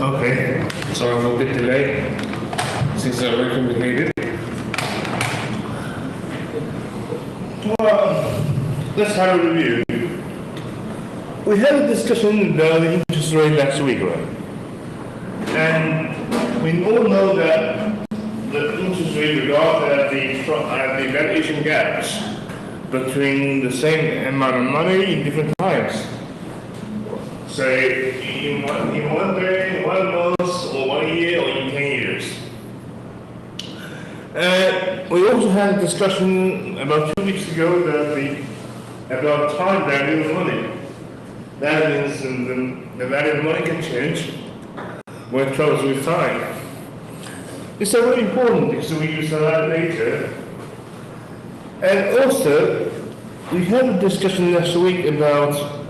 Okay. Sorry I'm a bit delayed since I very complicated. Well, let's have a review. We had a discussion about the interest rate last week, right? And we all know that the interest rate regard the valuation gaps between the same amount of money in different times. Say in one day, 1 month, or 1 year, or in 10 years. We also had a discussion about 2 weeks ago about time value of money. That means the value of money can change when it travels with time. It's very important because we use a lot later. And also, we had a discussion last week about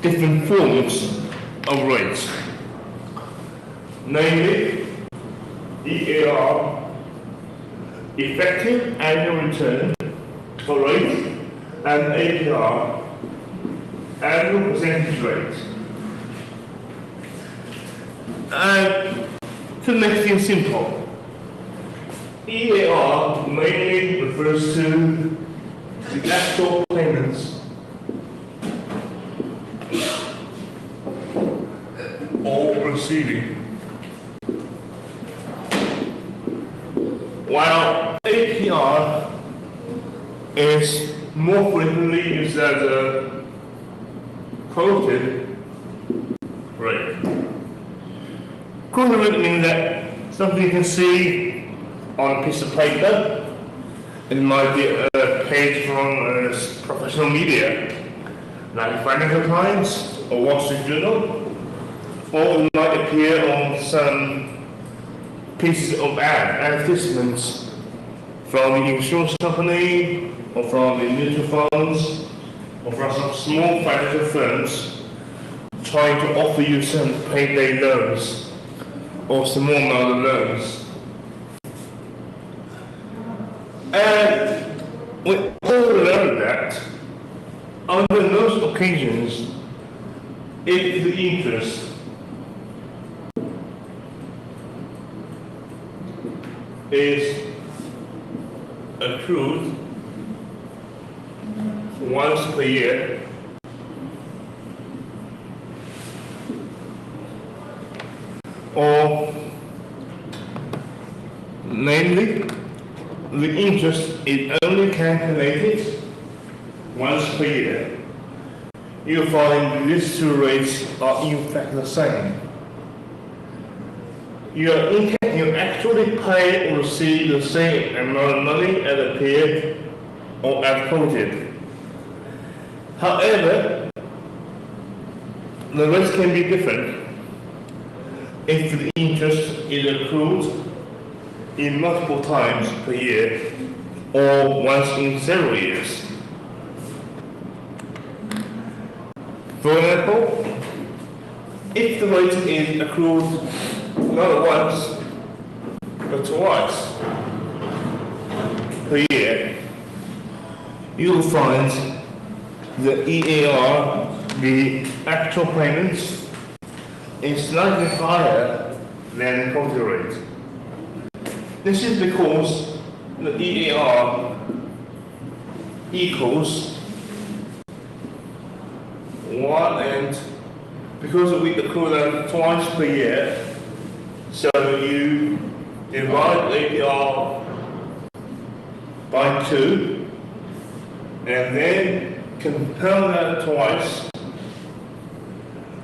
different forms of rates. Namely, EAR, effective annual return for rate, and APR, annual percentage rate. And to make things simple, EAR mainly refers to the actual payments or receiving, while APR is more frequently used as a quoted rate. Quoted rate means that something you can see on a piece of paper. It might be a page from professional media, like Financial Times or Wall Street Journal, or it might appear on some pieces of advertisements from the insurance company, or from the mutual funds, or from some small financial firms trying to offer you some payday loans or small amount of loans. And we all learned that under those occasions, if the interest is accrued once per year, or namely, the interest is only calculated once per year, you'll find these two rates are in fact the same. You actually pay or receive the same amount of money as appeared or as quoted. However, the rates can be different if the interest is accrued in multiple times per year or once in several years. For example, if the rate is accrued not once but twice per year, you will find the EAR, the actual payments, is slightly higher than the quoted rate. This is because the EAR equals 1, and because we accrue them twice per year, so you divide APR by 2 and then compare that twice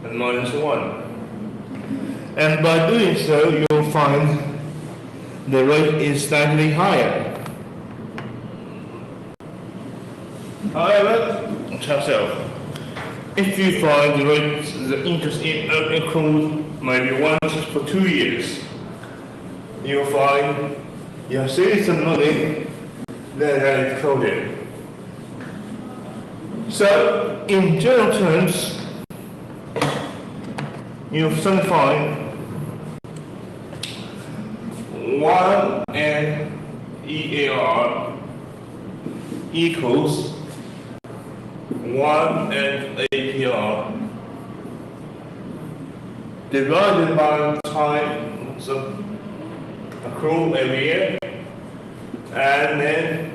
and minus 1. And by doing so, you'll find the rate is slightly higher. However, if you find the interest accrued maybe once for 2 years, you'll find you have saved some money that is quoted. So, in general terms, you'll soon find 1 and EAR equals 1 and APR divided by the time accrual every year, and then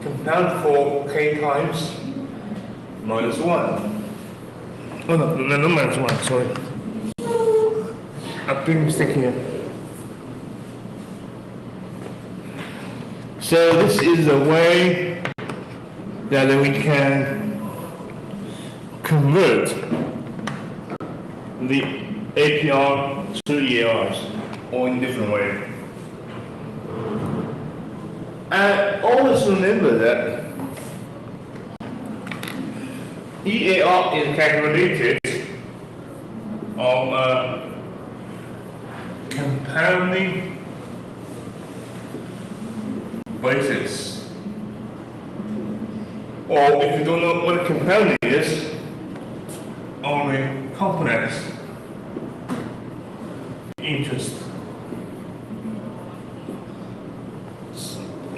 compound for k times minus 1. Oh no, minus 1, sorry. A big mistake here. So this is a way that we can convert the APR to EARs, or in different way. And always remember that EAR is calculated on a compounding basis. Or if you don't know what a compounding is, only components interest.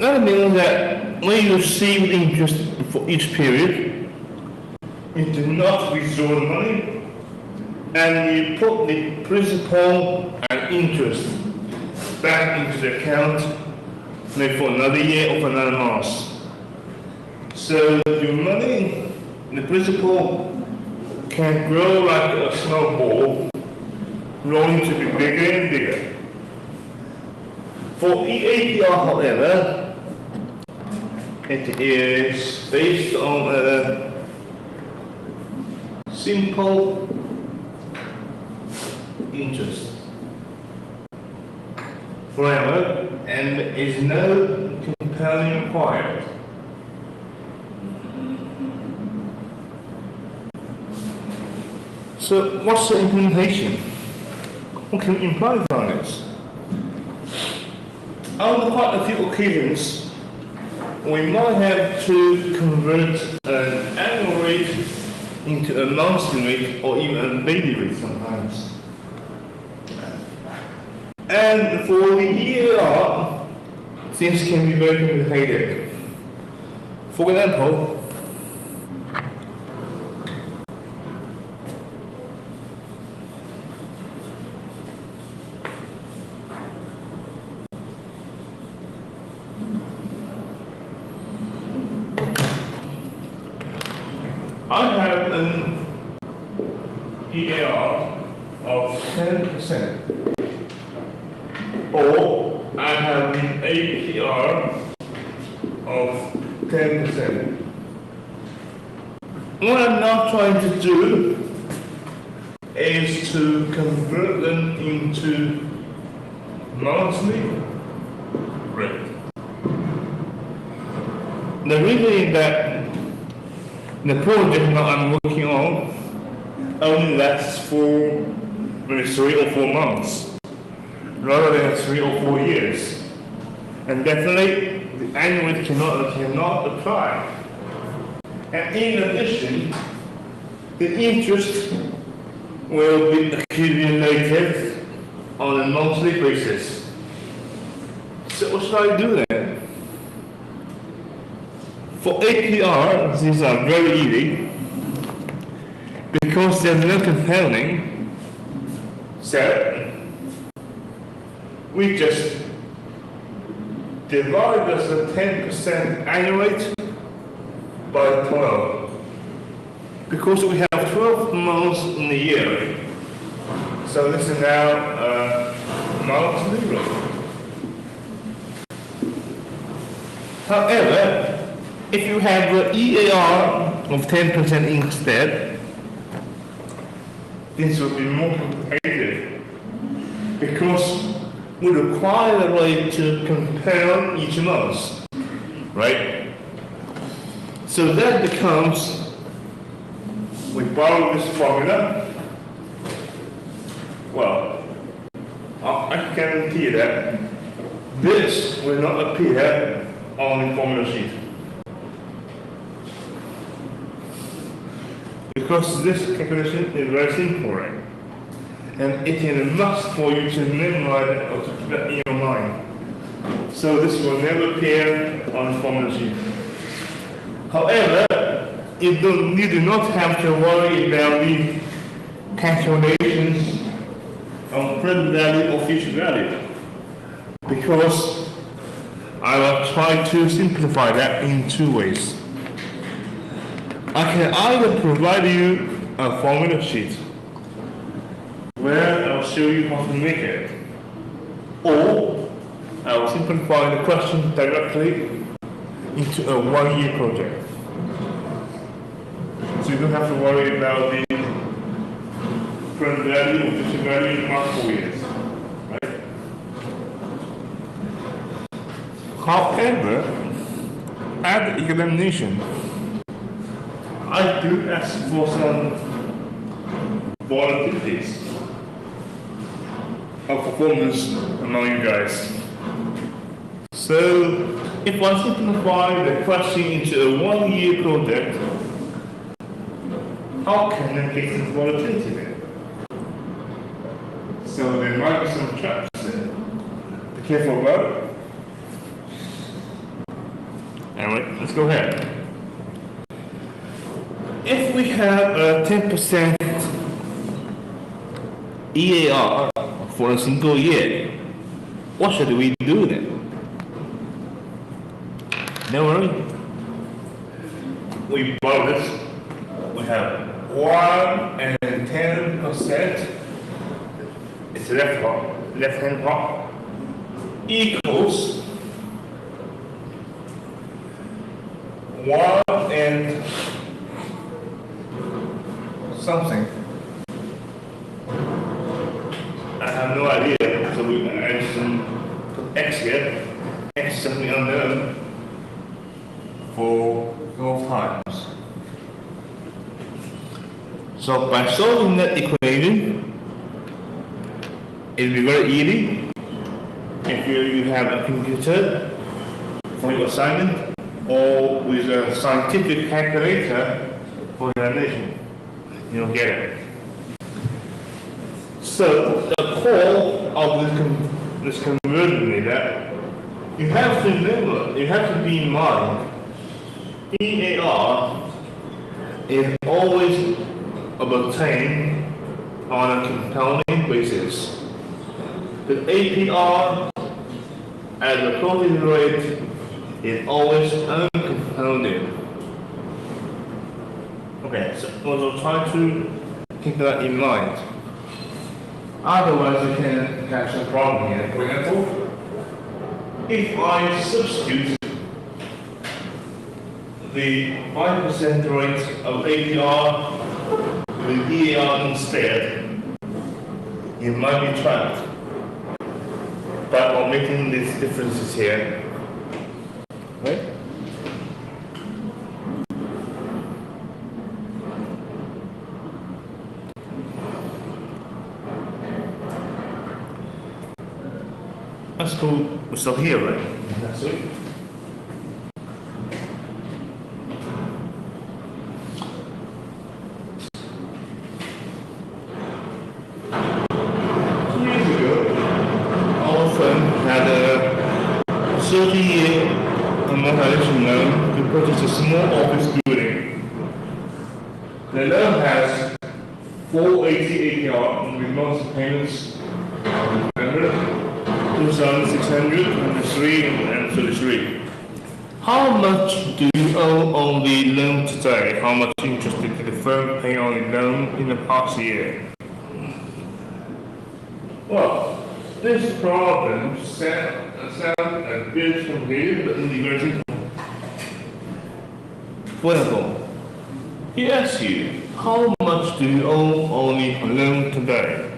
That means that when you receive interest for each period, you do not withdraw the money, and you put the principal and interest back into the account, maybe for another year or for another month. So your money, the principal, can grow like a snowball, growing to be bigger and bigger. For EAPR, however, it is based on a simple interest forever, and there is no compounding required. So what's the implementation? What can we imply from this? On quite a few occasions, we might have to convert an annual rate into a monthly rate or even a daily rate sometimes. And for the EAR, things can be very complicated. For example, I have an EAR of 10%, or I have an APR of 10%. What I'm now trying to do is to convert them into monthly rate. The reason is that the project that I'm working on only lasts for maybe 3 or 4 months, rather than 3 or 4 years. And definitely, the annual rate cannot apply. And in addition, the interest will be accumulated on a monthly basis. So what should I do then? For APR, these are very easy because there's no compounding. So we just divide the 10% annual rate by 12, because we have 12 months in the year. So this is now a monthly rate. However, if you have the EAR of 10% instead, this will be more complicated because we require the rate to compare each month, right? So that becomes, we borrow this formula. Well, I guarantee that this will not appear on the formula sheet, because this calculation is very simple, right? And it is a must for you to memorize it or to keep it in your mind. So this will never appear on the formula sheet. However, you do not have to worry about the calculations on present value or future value? Because I will try to simplify that in two ways. I can either provide you a formula sheet where I'll show you how to make it, or I will simplify the question directly into a one-year project. So you don't have to worry about the current value or future value in multiple years, right? However, at the examination, I do ask for some volatilities of performance among you guys. So, if I simplify the question into a one-year project, how can I get some volatility there? So there might be some traps there. Be careful about it. Anyway, let's go ahead. If we have a 10% EAR for a single year, what should we do then? Don't worry. We borrow this. We have 1 and 10%. It's left hand part equals 1 and something. I have no idea, so we just put x here, x something unknown for 12 times. So by solving that equation, it will be very easy if you have a computer for your assignment or with a scientific calculator for your examination. You'll get it. So the core of this conversion is that you have to remember, you have to be in mind, EAR is always obtained on a compounding basis. The APR as a floating rate is always uncompounded. Okay, so also try to keep that in mind. Otherwise, you can have some problem here. For example, if I substitute the 5% rate of APR with EAR instead, you might be trapped by omitting these differences here. Right? Let's go, we're still here, right? That's it. Had a 30-year amortization loan to purchase a small office building. The loan has 480 APR with monthly payments of 2,600, 103, and 33. How much do you owe on the loan today? How much interest did the firm pay on the loan in the past year? Well, this problem sounds a bit complicated, but in very simple. For example, he asks you, how much do you owe on the loan today?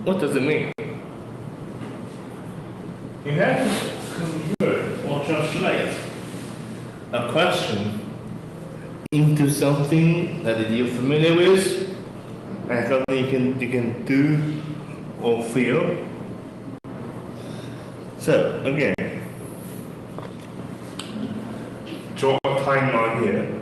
What does it mean? You have to convert or translate a question into something that you're familiar with and something you can do or feel. So again, draw a timeline here.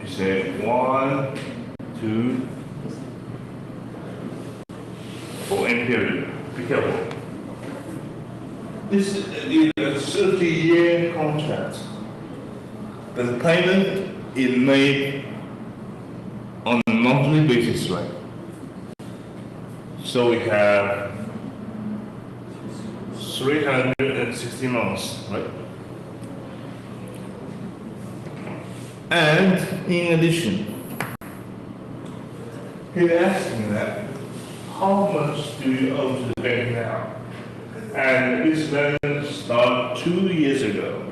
You say 1, 2, for any period. Be careful. This is a 30-year contract. But the payment is made on a monthly basis, right? So we have 360 months, right? And in addition, he's asking that, how much do you owe to the bank now? And this loan started 2 years ago.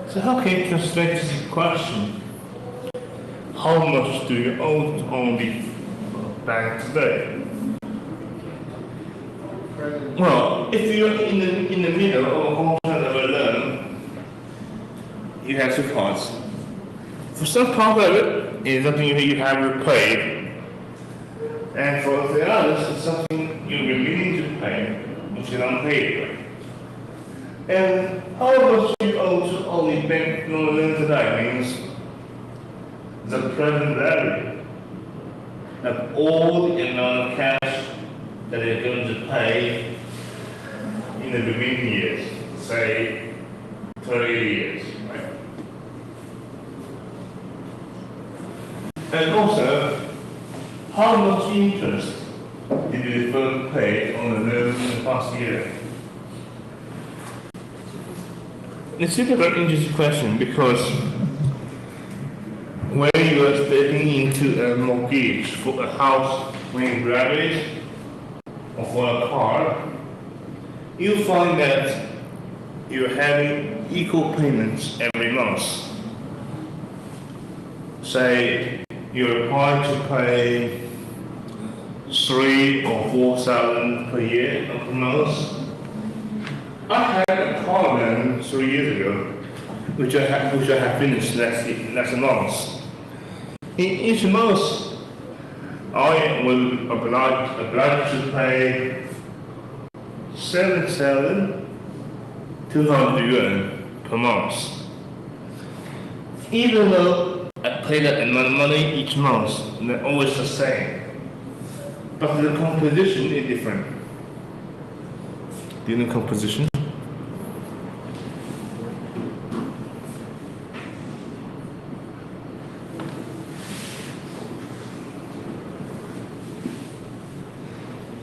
So how can you translate this question? How much do you owe on the bank today? Well, if you're in the middle of a contract of a loan, you have two parts. For some part of it is something you have repaid, and for the others, it's something you're willing to pay, which is unpaid. And how much you owe to only bank loan today means the present value of all the amount of cash that you're going to pay in the remaining years, say 30 years, right? And also, how much interest did you first pay on the loan in the past year? It's a very interesting question because when you are stepping into a mortgage for a house when you graduate or for a car, you find that you're having equal payments every month. Say you're required to pay 3,000 or 4,000 per year or per month. I had a car loan 3 years ago, which I have finished last month. In each month, I will obliged to pay 7,200 yuan per month. Even though I pay that amount of money each month, they're always the same. But the composition is different. Do you know composition?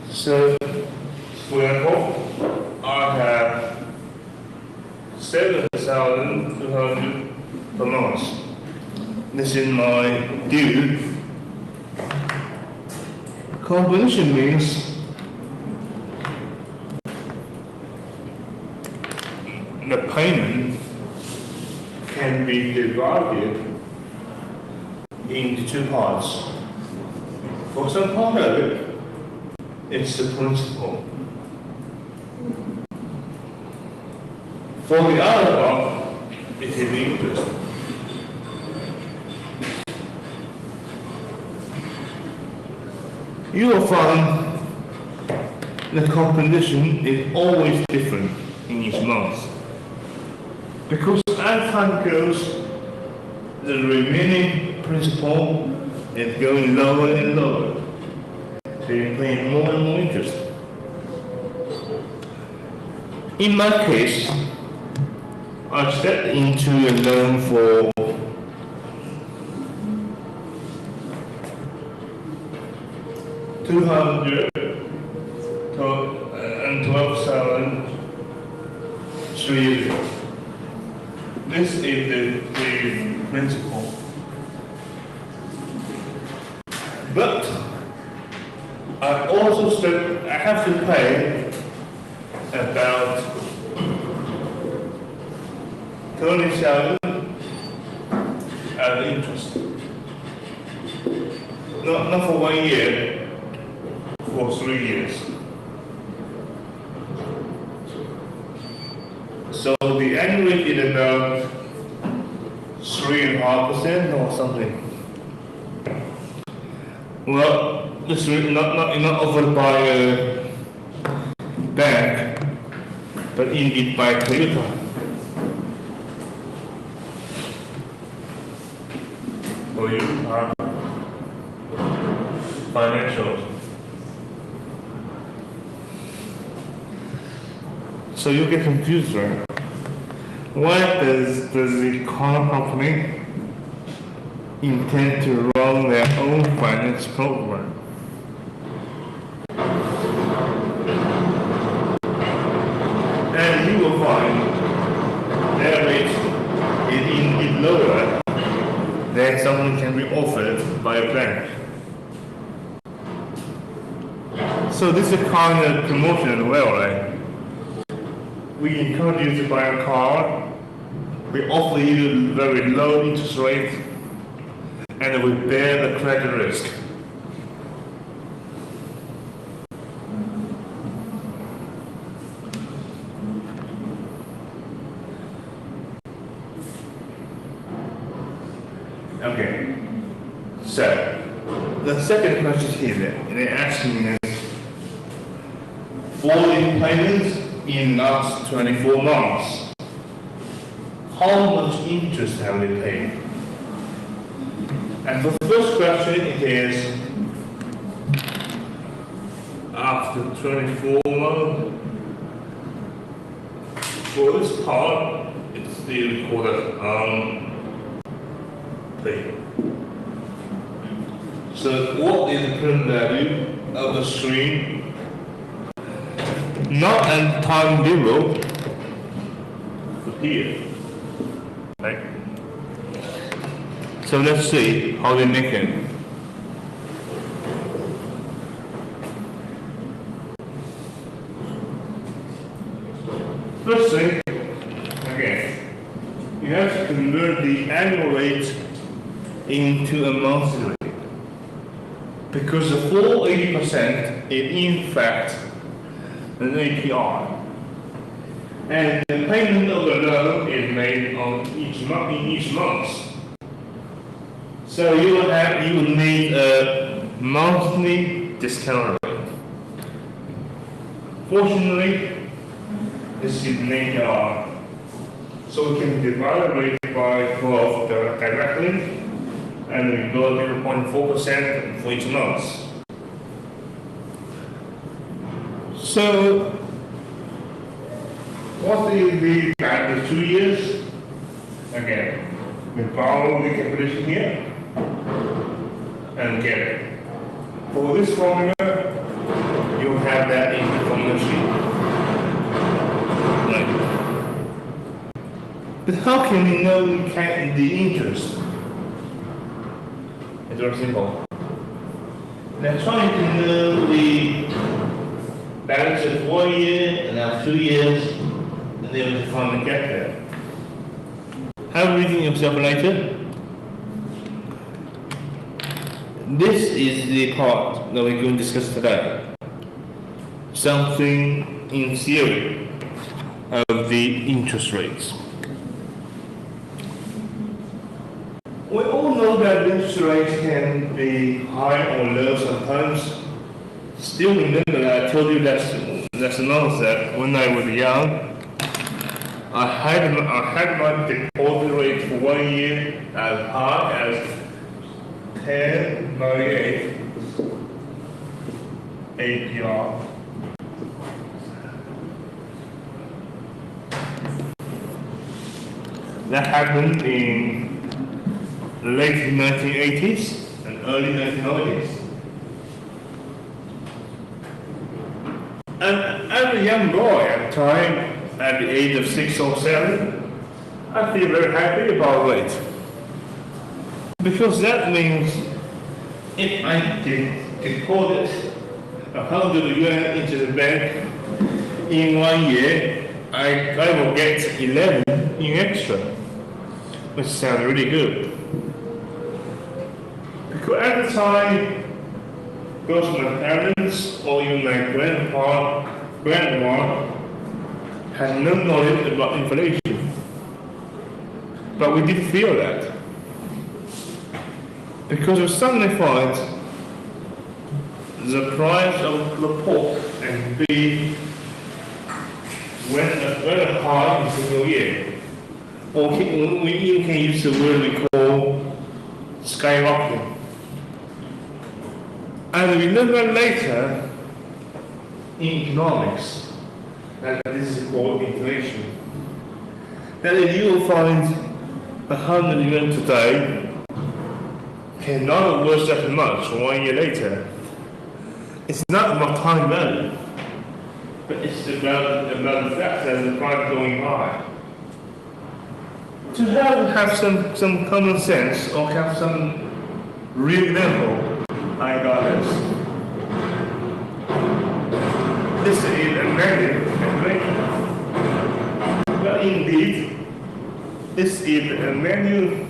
So, for example, I have 7,200 per month. This is my due. Composition means the payment can be divided into two parts. For some part of it, it's the principal. For the other part, it is the interest. You will find the composition is always different in each month. Because as time goes, the remaining principal is going lower and lower. So you're paying more and more interest. In my case, I stepped into a loan for 212,000 3 years ago. This is the principal. But I have to pay about 30,000 as interest. Not for 1 year, for 3 years. So the annual rate is about 3.5% or something. Well, this is not offered by a bank, but indeed by Toyota. for you are financials. So you get confused, right? Why does the car company intend to run their own finance program? And you will find their rate is lower than something can be offered by a bank. So this is a kind of promotion as well, right? We encourage you to buy a car, we offer you very low interest rate, and we bear the credit risk. Okay, so the second question here that they're asking is, for the payments in last 24 months, how much interest have they paid? And for the first question, it is after 24 months. For this part, it's still recorded paid. So what is the current value of the stream? Not at time zero, but here, right? So let's see how they make it. First thing, again, you have to convert the annual rate into a monthly rate. Because the full 80% is in fact an APR. And the payment of the loan is made on each month. So you will need a monthly discount rate. Fortunately, this is an APR. So we can divide the rate by 12 directly, and we go 0.4% for each month. So, what is the back to 2 years? Again, we follow the calculation here and get it. For this formula, you have that in the formula sheet. Right. But how can we know the interest? It's very simple. They're trying to know the balance of 1 year and now 2 years, and they will finally get there. Have a reading yourself later. This is the part that we're going to discuss today. Something in theory of the interest rates. We all know that interest rates can be high or low sometimes. Still remember that I told you that's another that when I was young, I had my deposit rate for 1 year as high as 10.98 APR. That happened in late 1980s and early 1990s. And as a young boy at the time, at the age of 6 or 7, I feel very happy about it. Because that means if I deposit 100 yuan into the bank in 1 year, I will get 11 in extra, which sounds really good. Because at the time, both my parents or even my grandma had no knowledge about inflation. But we did feel that. Because we suddenly find the price of the pork and beef went very high in a single year. Or we even can use the word we call skyrocketing. And we learn later in economics that this is called inflation. That if you will find 100 yuan today cannot worth that much 1 year later. It's not about time value, but it's about the fact that the price going high. To have some common sense or have some real example, I got this. This is a menu, but indeed, this is a menu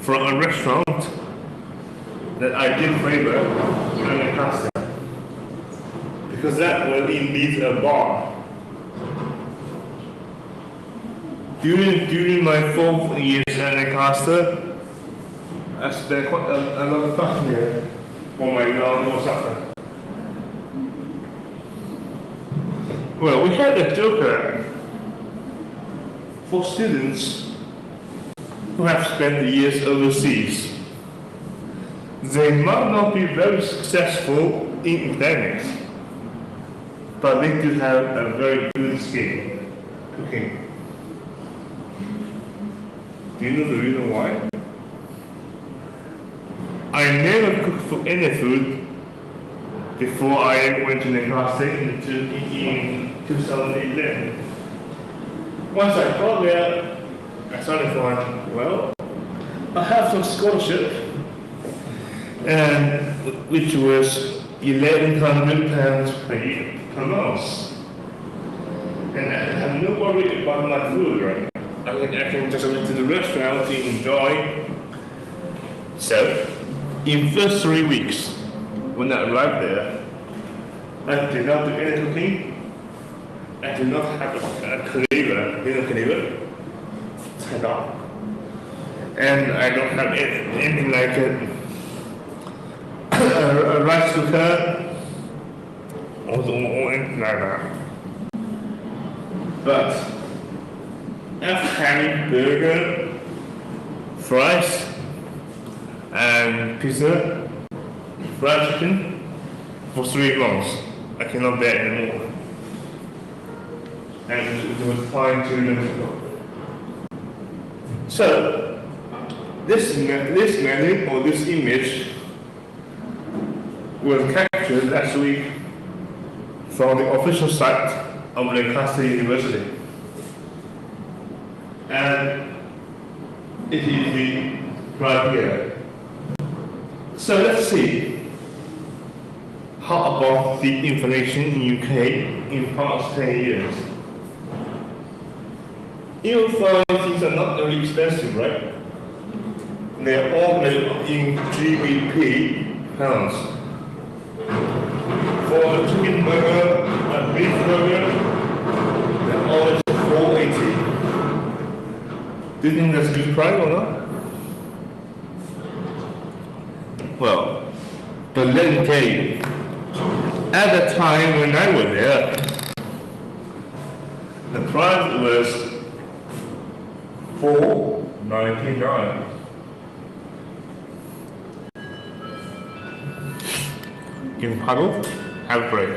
from a restaurant that I did favor and a pasta. Because that was indeed a bar. During my 4 years at Lancaster, I spent quite a lot of time here for my normal supper. Well, we had a joker for students who have spent years overseas. They might not be very successful in academics, but they do have a very good skill cooking. Do you know the reason why? I never cooked for any food before I went to Lancaster in 2011. Once I got there, I started going, well, I have some scholarship, and which was £1,100 per month. And I have no worry about my food, right? I can just go to the restaurant to enjoy. So, in first 3 weeks, when I arrived there, I did not do any cooking. I did not have a cleaver, set up. And I don't have anything like a rice cooker or anything like that. But after having burger, fries, and pizza, fried chicken for 3 months, I cannot bear anymore. And it was fine to them. So, this menu or this image was captured last week from the official site of Lancaster University. And it is right here. So let's see. How about the inflation in UK in past 10 years? You'll find things are not very expensive, right? They're all made in GBP pounds. For a chicken burger, a beef burger, they're always 480. Do you think that's a good price or not? Well, but let me tell you, at the time when I was there, the price was $4.99. Give me a huddle, have a break.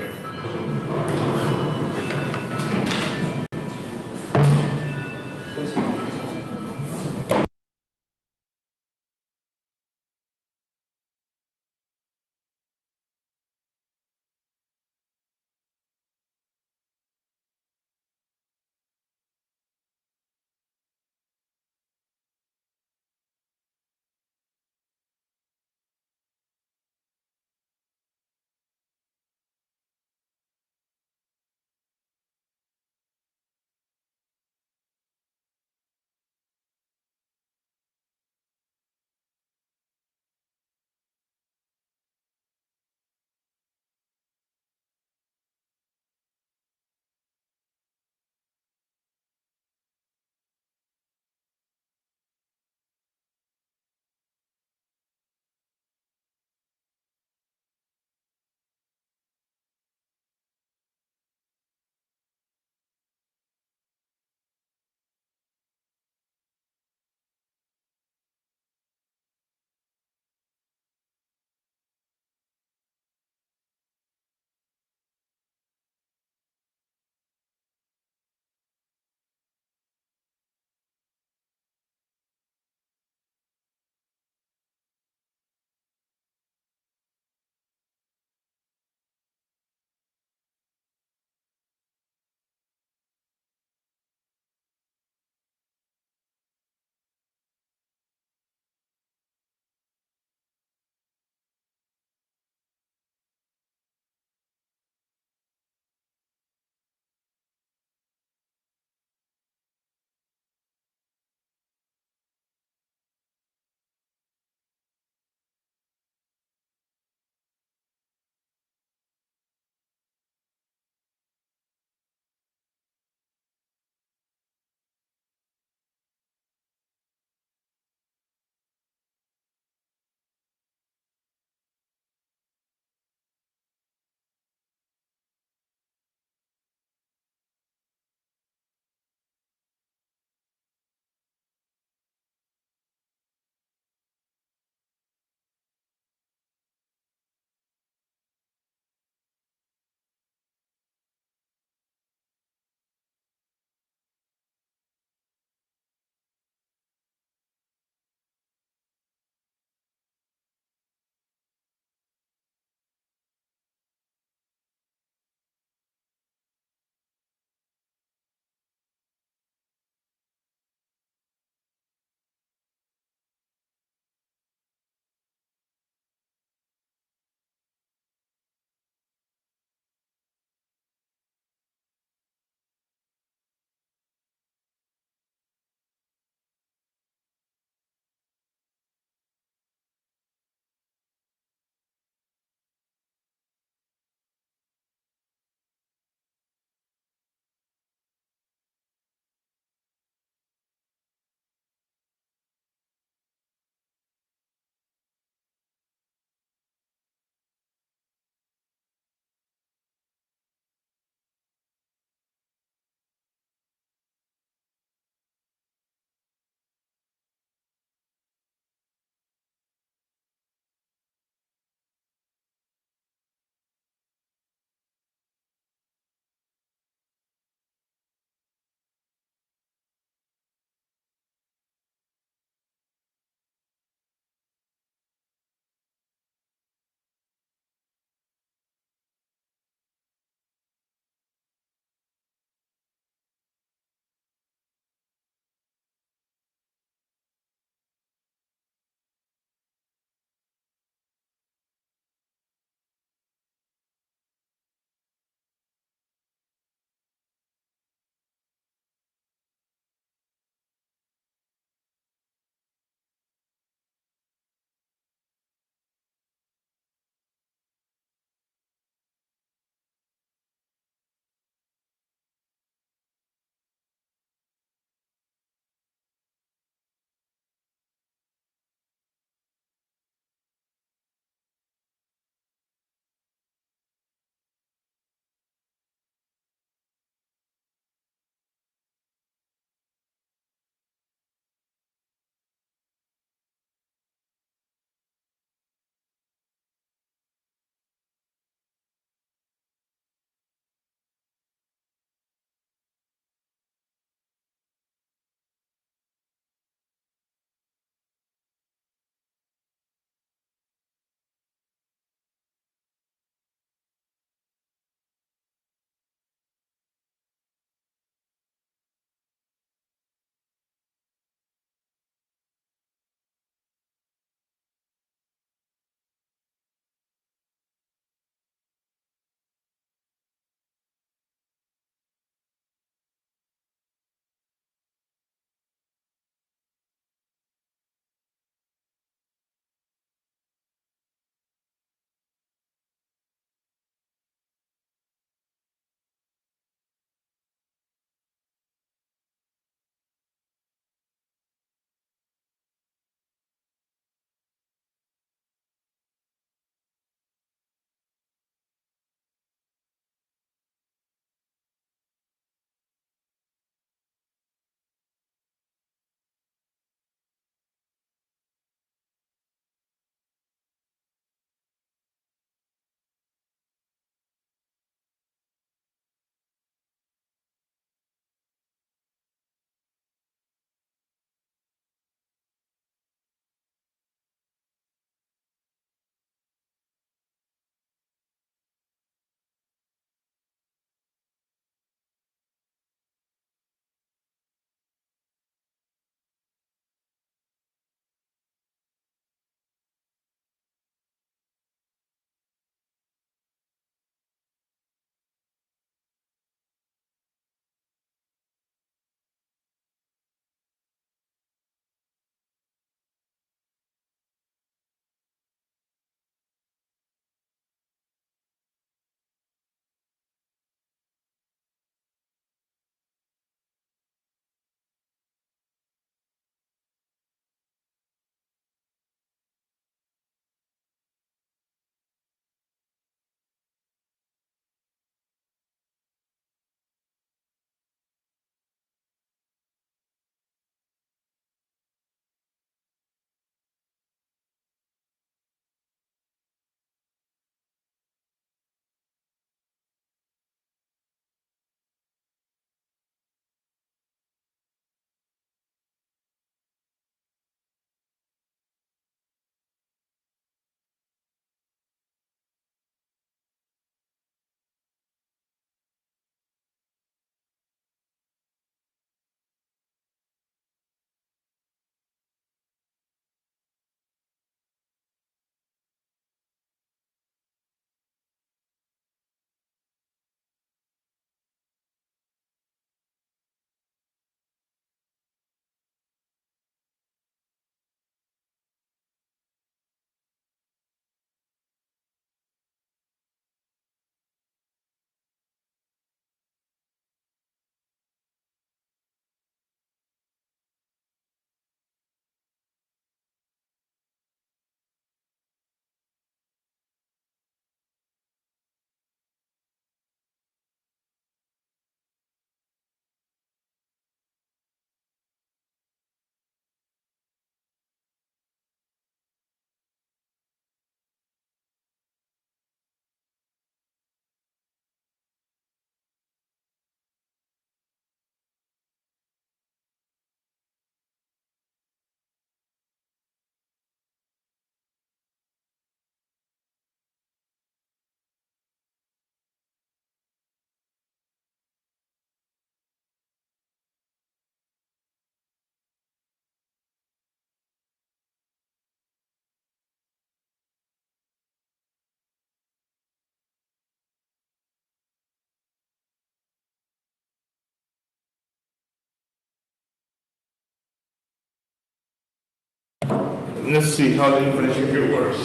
let's see how the inflation curve works.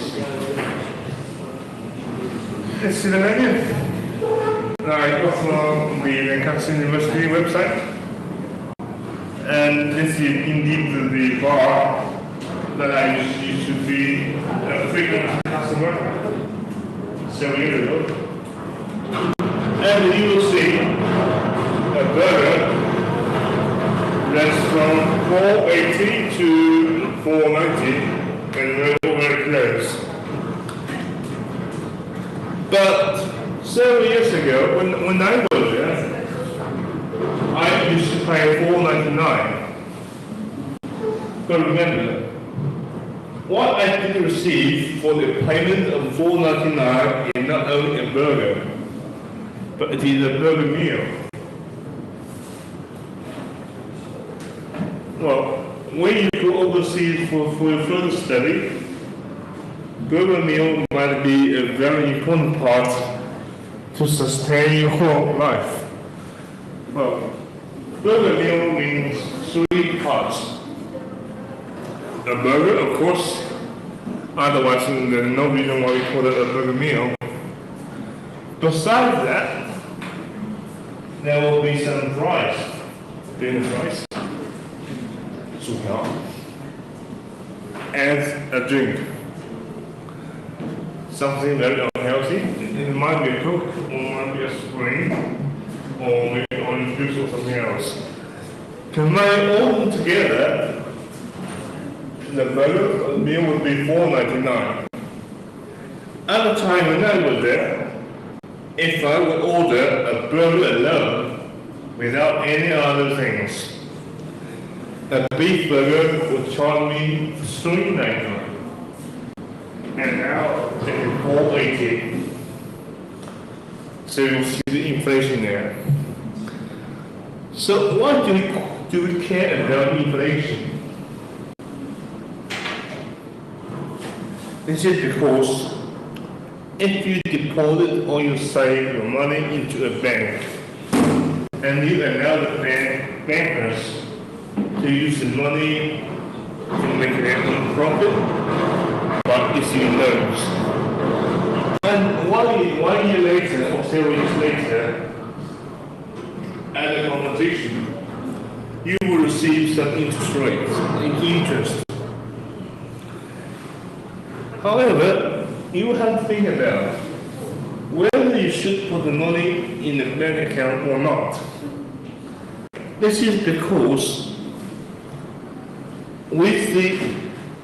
Let's see the menu. I go from the Lancaster University website. And this is indeed the bar that I used to be a frequent customer several years ago. And you will see a burger that's from 480 to 490 and very close. But several years ago, when I was there, I used to pay $4.99. But remember, what I did receive for the payment of $4.99 is not only a burger, but it is a burger meal. Well, when you go overseas for a further study, burger meal might be a very important part to sustain your life. Well, burger meal means 3 parts. A burger, of course, otherwise there's no reason why we call it a burger meal. Besides that, there will be some fries, dinner fries, and a drink. Something very unhealthy. It might be a Coke, or it might be a Spring, or maybe orange juice or something else. Combine all of them together, the burger meal would be $4.99. At the time when I was there, if I would order a burger alone, without any other things, a beef burger would charge me $3.99. And now it is $4.80. So you see the inflation there. So why do we care about inflation? This is because if you deposit or you save your money into a bank and you allow the bankers to use the money to make their own profit by issuing loans. And one year later or several years later, at a compensation, you will receive some interest. However, you have to think about whether you should put the money in the bank account or not. This is because with the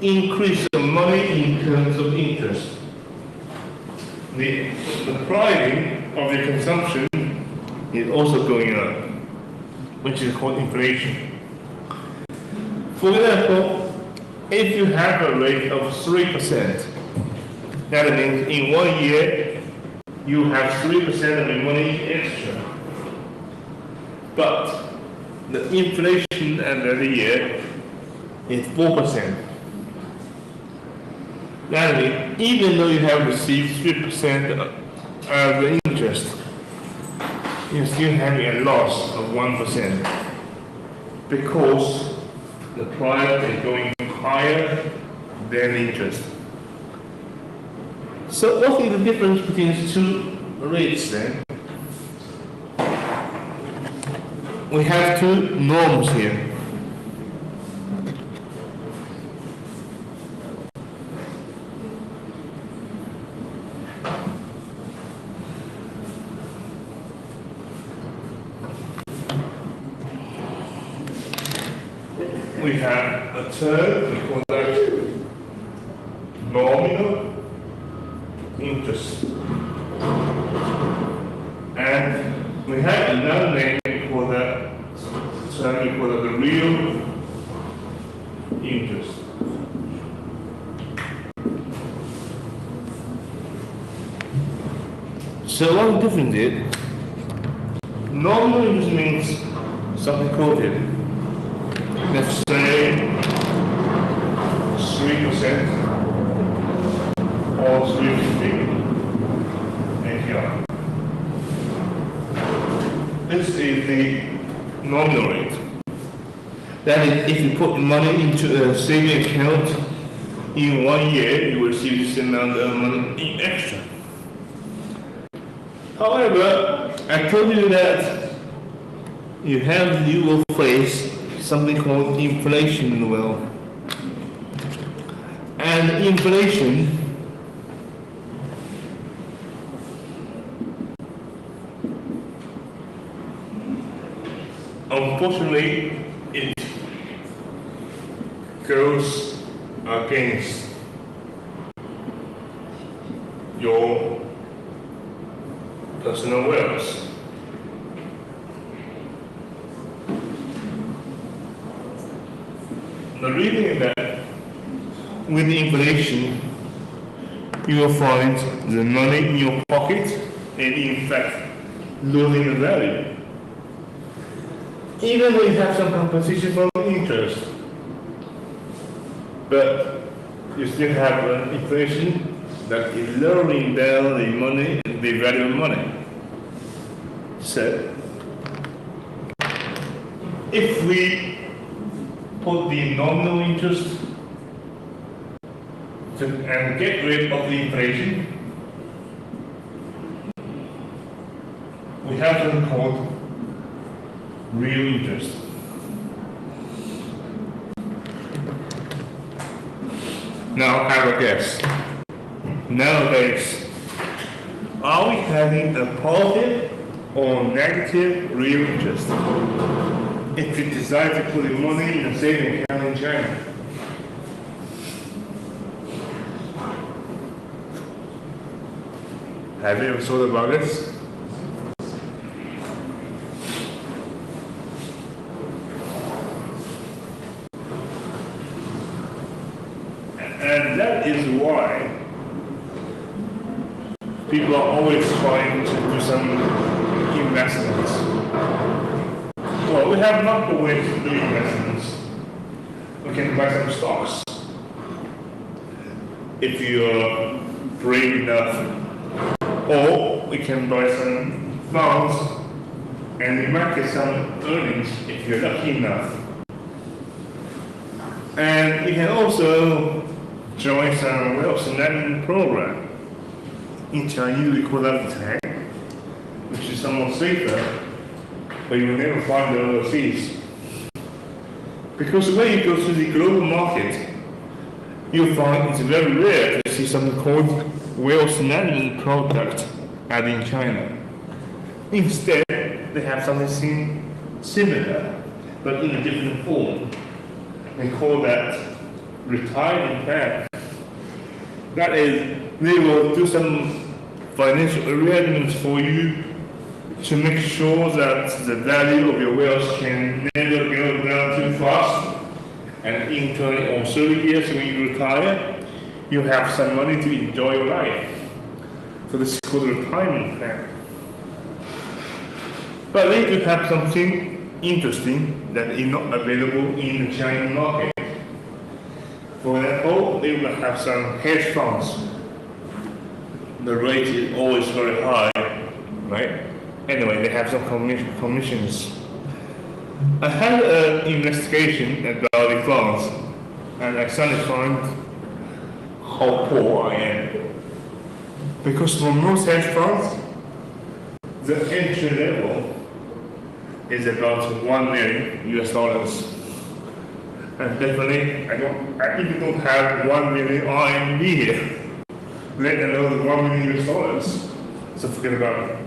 increase of money in terms of interest, the pricing of the consumption is also going up, which is called inflation. For example, if you have a rate of 3%, that means in 1 year you have 3% of your money extra. But the inflation at the end of the year is 4%. That means even though you have received 3% of the interest, you're still having a loss of 1% because the price is going higher than interest. So what is the difference between these two rates then? We have two norms here. We have a term we call that nominal interest. And we have another name for that term we call that the real interest. So what the difference is, nominal interest means something quoted. Let's say 3% or 350 APR. This is the nominal rate. That is, if you put money into a saving account in 1 year you will receive this amount of money in extra. However, I told you that you will face something called inflation in the world. And inflation unfortunately it goes against your personal wealth. The reason is that with inflation, you will find the money in your pocket and in fact losing the value. Even when you have some compensation from interest, but you still have inflation that is lowering down the money, the value of money. So, if we put the nominal interest and get rid of the inflation, we have something called real interest. Now have a guess. Nowadays, are we having a positive or negative real interest? If you decide to put the money in a saving account in China, have you ever thought about this? And that is why people are always trying to do some investments. Well, we have multiple ways to do investments. We can buy some stocks. If you're brave enough. Or we can buy some funds and we might get some earnings if you're lucky enough. And you can also join some wealth management program. In Chinese we call that tag, which is somewhat safer, but you will never find it overseas. Because when you go to the global market, you'll find it's very rare to see something called wealth management product out in China. Instead, they have something similar, but in a different form. They call that retirement plan. That is, they will do some financial arrangements for you to make sure that the value of your wealth can never go down too fast. And in 20 or 30 years when you retire, you have some money to enjoy your life. So this is called a retirement plan. But they do have something interesting that is not available in the Chinese market. For example, they will have some hedge funds. The rate is always very high, right? Anyway, they have some commissions. I had an investigation about the funds, and I suddenly find how poor I am. Because for most hedge funds, the entry level is about 1 million US dollars. And definitely, I even don't have 1 million RMB here, let alone 1 million US dollars. So forget about it.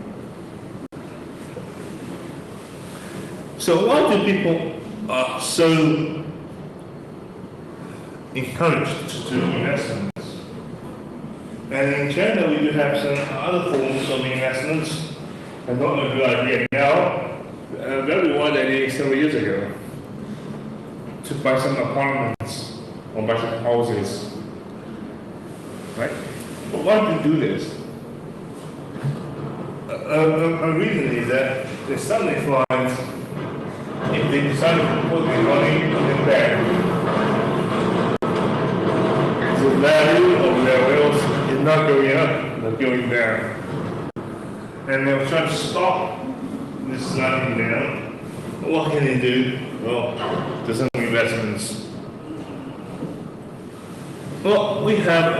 So why do people are so encouraged to do investments? And in China, we do have some other forms of investments. And not a good idea now, very wide idea several years ago, to buy some apartments or buy some houses, right? But why do you do this? A reason is that they suddenly find if they decide to put the money in the bank, the value of their wealth is not going up, but going down. And they'll try to stop this sliding down. What can they do? Well, do some investments. Well, we have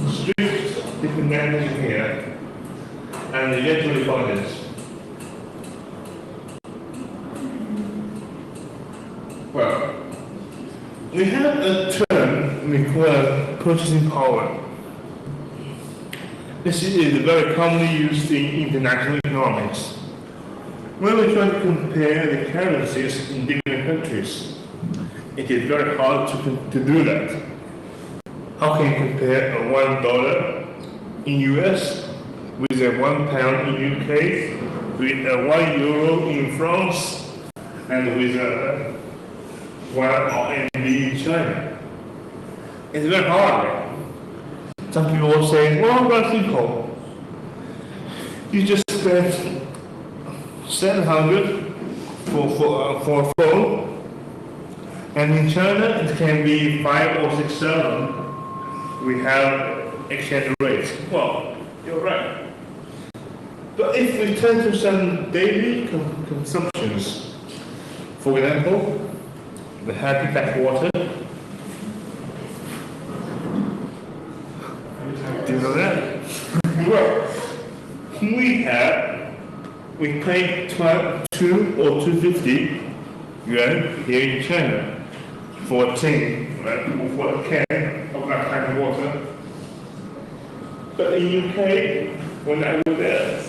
strict definition here, and you get to define this. Well, we have a term we call purchasing power. This is very commonly used in international economics. When we try to compare the currencies in different countries, it is very hard to do that. How can you compare a $1 in US with a £1 in UK, with a €1 in France, and with a 1 RMB in China? It's very hard. Some people will say, well, that's simple. You just spend 700 for a phone, and in China it can be 5 or 6, 7. We have exchange rates. Well, you're right. But if we turn to some daily consumptions, for example, the happy tap water. Do you know that? Well, we pay 2 or 250 yuan here in China for a tin, right, for a can of that kind of water. But in UK, when I was there,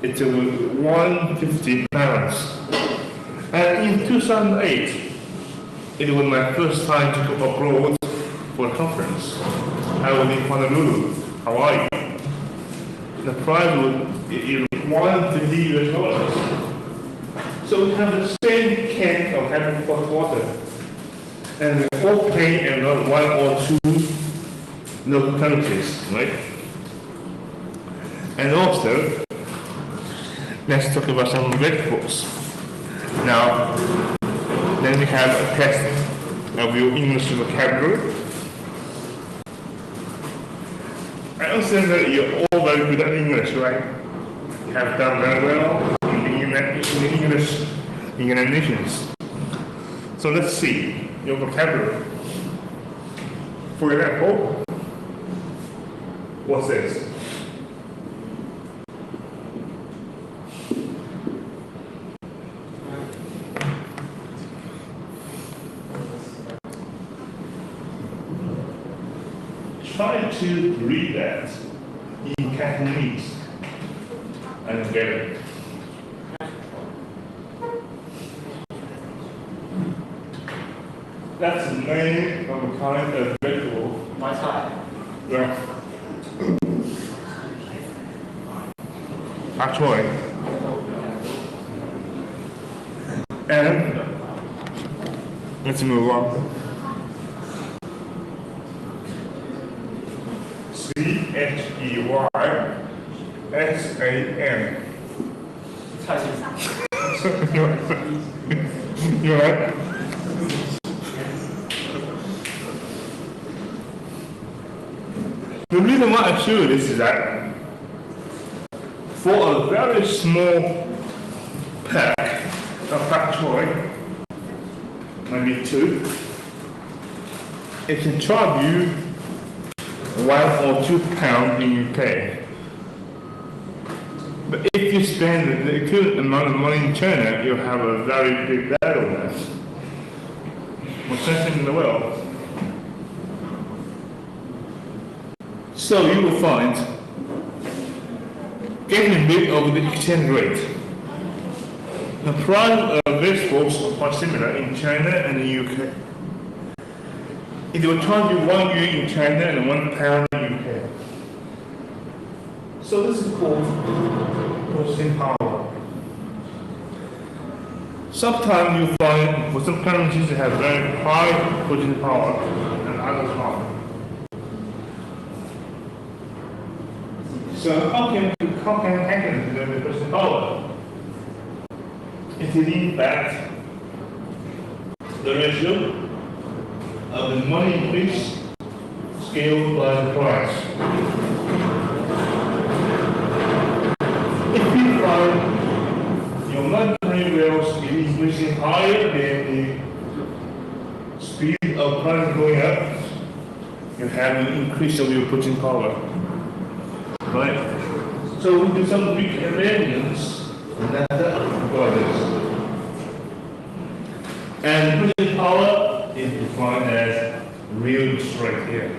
it was £150. And in 2008, it was my first time to go abroad for a conference. I was in Honolulu, Hawaii. The price was $150 US. So we have the same can of having hot water, and we all pay around 1 or 2 local currencies, right? And also, let's talk about some vegetables. Now, then we have a test of your English vocabulary. I understand that you're all very good at English, right? You have done very well in the English examinations. So let's see your vocabulary. For example, what's this? Try to read that in Cantonese and get it. That's the name of a kind of vegetable. Yeah. Actually. And let's move on. CHEYSAM. You're right. The reason why I show this is that for a very small pack of pak choy, maybe 2, it can charge you 1 or 2 pounds in UK. But if you spend the equivalent amount of money in China, you'll have a very big battle there. What's that in the world? So you will find getting rid of the exchange rate. The price of vegetables are quite similar in China and the UK. It will charge you 1 yuan in China and 1 pound in UK. So this is called purchasing power. Sometimes you find for some currencies they have very high purchasing power and others not. So how can I calculate the purchasing power? It is in fact the ratio of the money increase scaled by the price. If you find your monetary bills is increasing higher than the speed of price going up, you have an increase of your purchasing power. Right? So we do some big variance, and that's what it is. And purchasing power is defined as real interest rate here.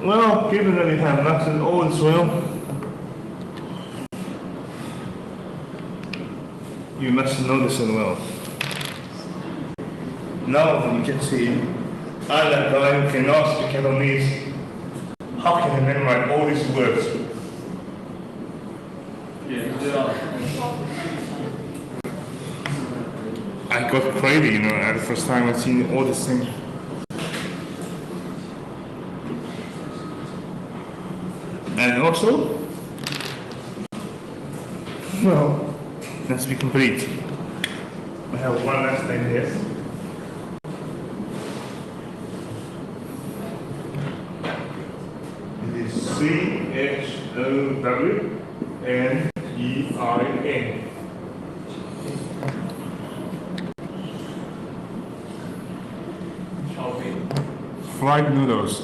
Well, given that we have nothing all as well, you must know this as well. Now you can see, I that guy who cannot speak Cantonese, how can I memorize all these words? I got crazy, you know, at the first time I seen all these things. And also, well, let's be complete. I have one last thing here. It is CHOWNERN. Fried noodles.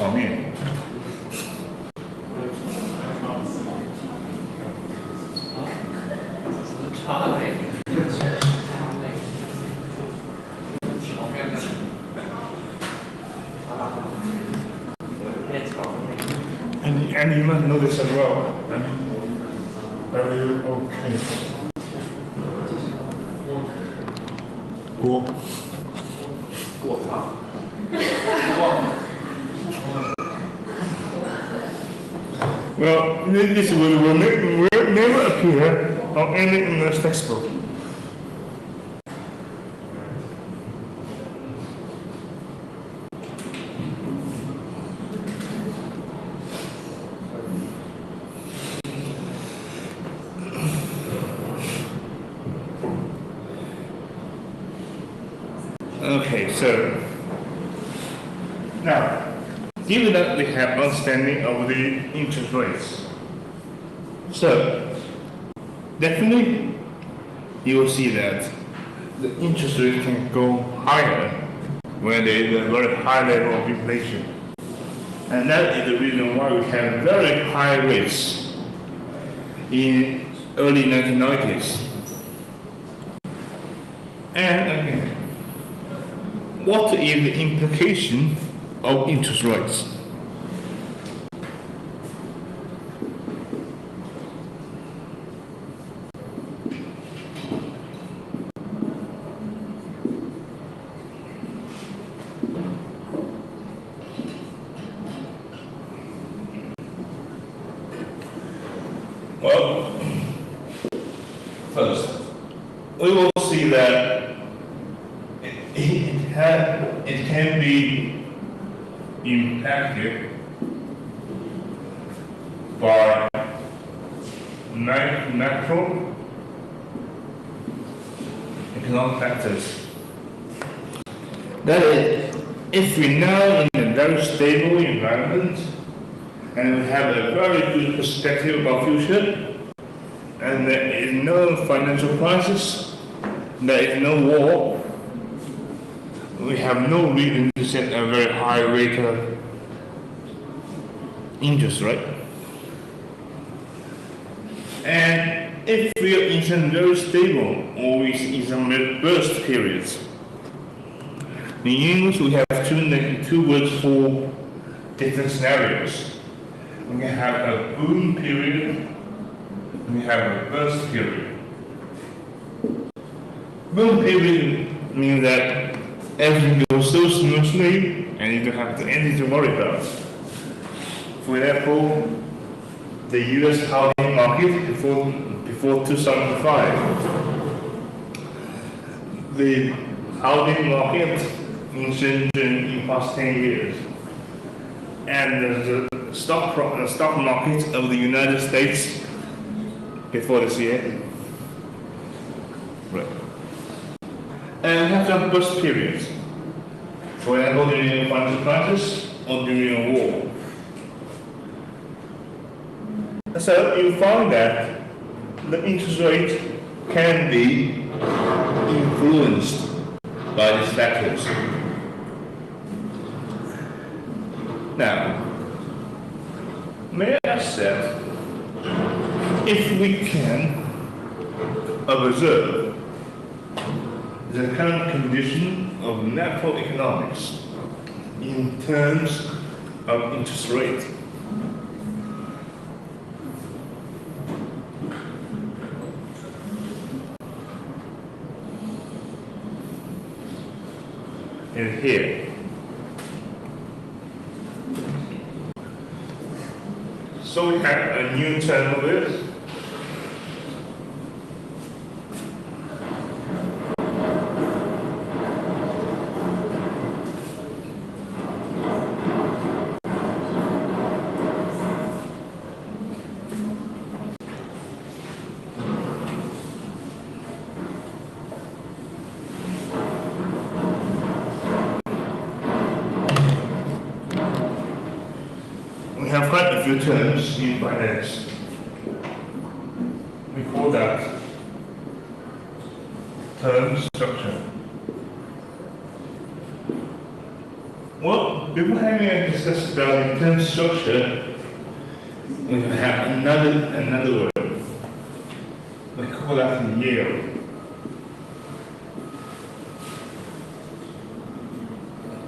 炒面。And you must know this as well. Very okay. Go. Well, this will never appear on any English textbook. Okay, so now, given that we have understanding of the interest rates, so definitely you will see that the interest rate can go higher when there is a very high level of inflation. And that is the reason why we have very high rates in early 1990s. And again, what is the implication of interest rates? Well, first, we will see that it can be impacted by macro economic factors. That is, if we now in a very stable environment and we have a very good perspective about future, and there is no financial crisis, there is no war, we have no reason to set a very high rate of interest rate. And if we are in some very stable or in some burst periods, in English we have two words for different scenarios. We have a boom period, and we have a burst period. Boom period means that everything goes so smoothly and you don't have anything to worry about. For example, the US housing market before 2005. The housing market in Shenzhen in past 10 years. And the stock market of the United States before this year. Right. And we have some burst periods. For example, during a financial crisis or during a war. So you find that the interest rate can be influenced by these factors. Now, may I ask that if we can observe the current condition of macroeconomics in terms of interest rate. And here. So we have a new term of it. We have quite a few terms in finance. We call that term structure. Well, before having a discussion about term structure, we have another word. We call that yield.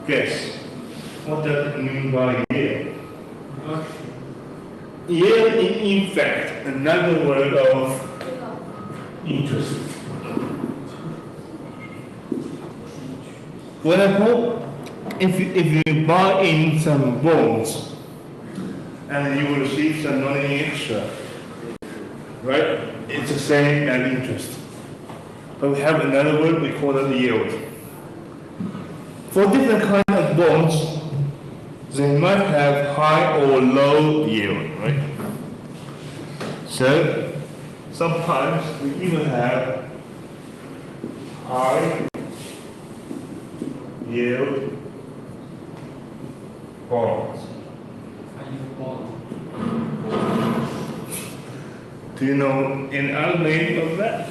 Guess what does it mean by yield? Yield is in fact another word of interest. For example, if you buy in some bonds and you will receive some money extra, right? It's the same as interest. But we have another word, we call it yield. For different kinds of bonds, they might have high or low yield, right? So sometimes we even have high yield bonds. Do you know any other name of that?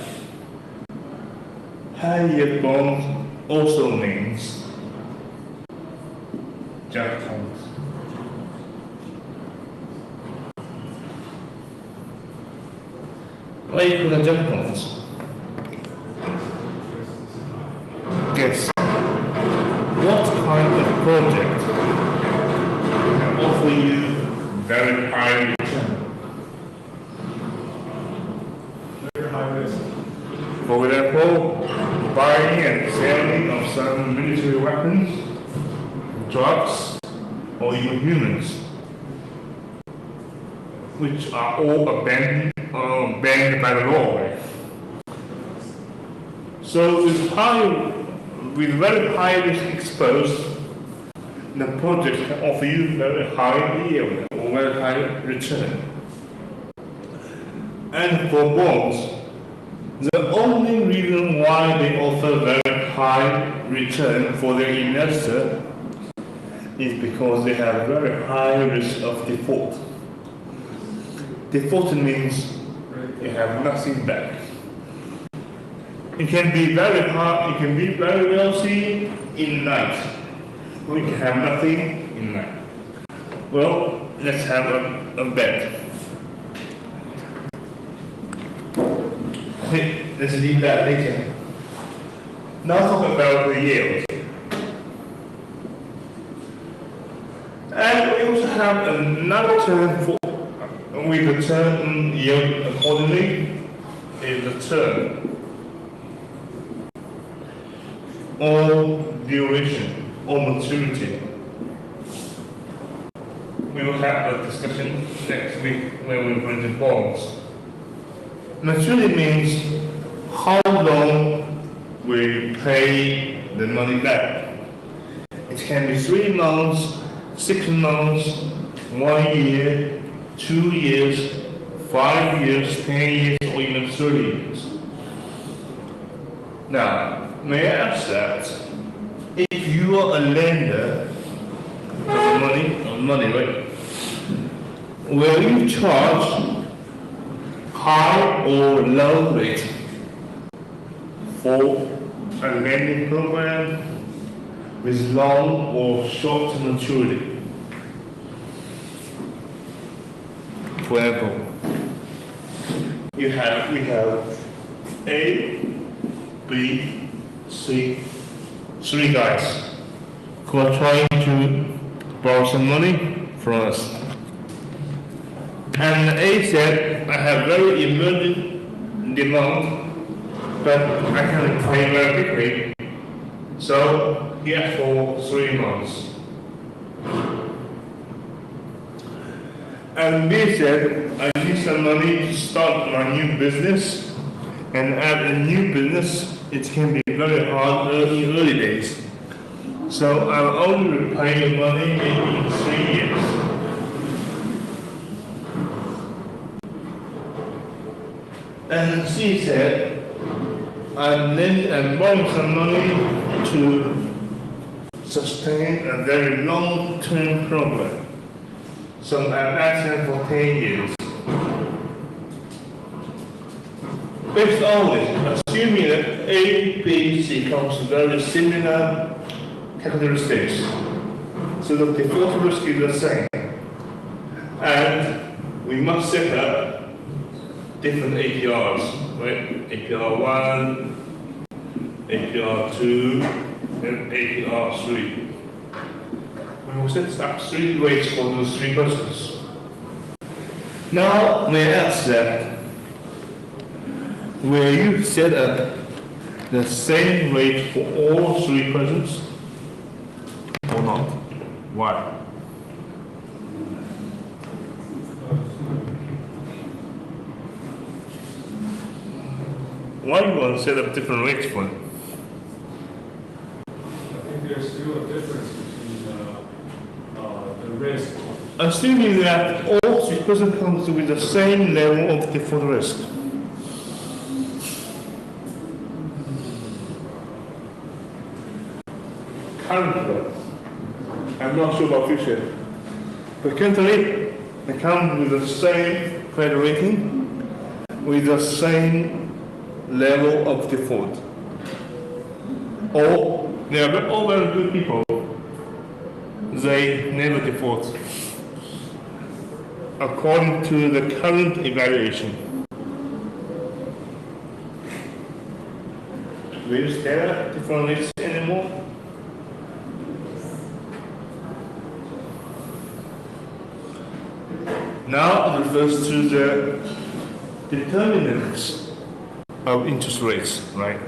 High yield bonds also means junk bonds. Why you call them junk bonds? Guess what kind of project can offer you very high return? Very high risk. For example, buying and selling of some military weapons, drugs, or even humans, which are all banned by the law. Right? So with very high risk exposed, the project can offer you very high yield or very high return. And for bonds, the only reason why they offer very high return for their investor is because they have very high risk of default. Default means you have nothing back. It can be very hard, it can be very wealthy in night, or you can have nothing in night. Well, let's have a bet. Let's leave that later. Now talk about the yield. And we also have another term for, with the term yield accordingly, is the term or duration or maturity. We will have a discussion next week when we bring the bonds. Maturity means how long we pay the money back. It can be 3 months, 6 months, 1 year, 2 years, 5 years, 10 years, or even 30 years. Now, may I ask that if you are a lender of money, right? Will you charge high or low rate for a lending program with long or short maturity. For example, we have A, B, C, three guys who are trying to borrow some money from us. And A said, I have very emergent demand, but I can pay very quickly. So he asked for 3 months. And B said, I need some money to start my new business. And at a new business, it can be very hard in early days. So I'll only repay the money maybe in 3 years. And C said, I'm borrowing some money to sustain a very long-term program. So I'm asking for 10 years. Based on this, assuming that A, B, C comes with very similar characteristics, so the default risk is the same. And we must set up different APRs, right? APR 1, APR 2, and APR 3. We will set up 3 rates for those 3 persons. Now, may I ask that, will you set up the same rate for all 3 persons or not? Why? Why do you want to set up different rates for them? I think there's still a difference between the risk. Assuming that all 3 persons comes with the same level of default risk. Currently, I'm not sure about future, but currently they come with the same credit rating, with the same level of default. Or they are all very good people, they never default, according to the current evaluation. Will you stare different rates anymore? Now it refers to the determinants of interest rates, right?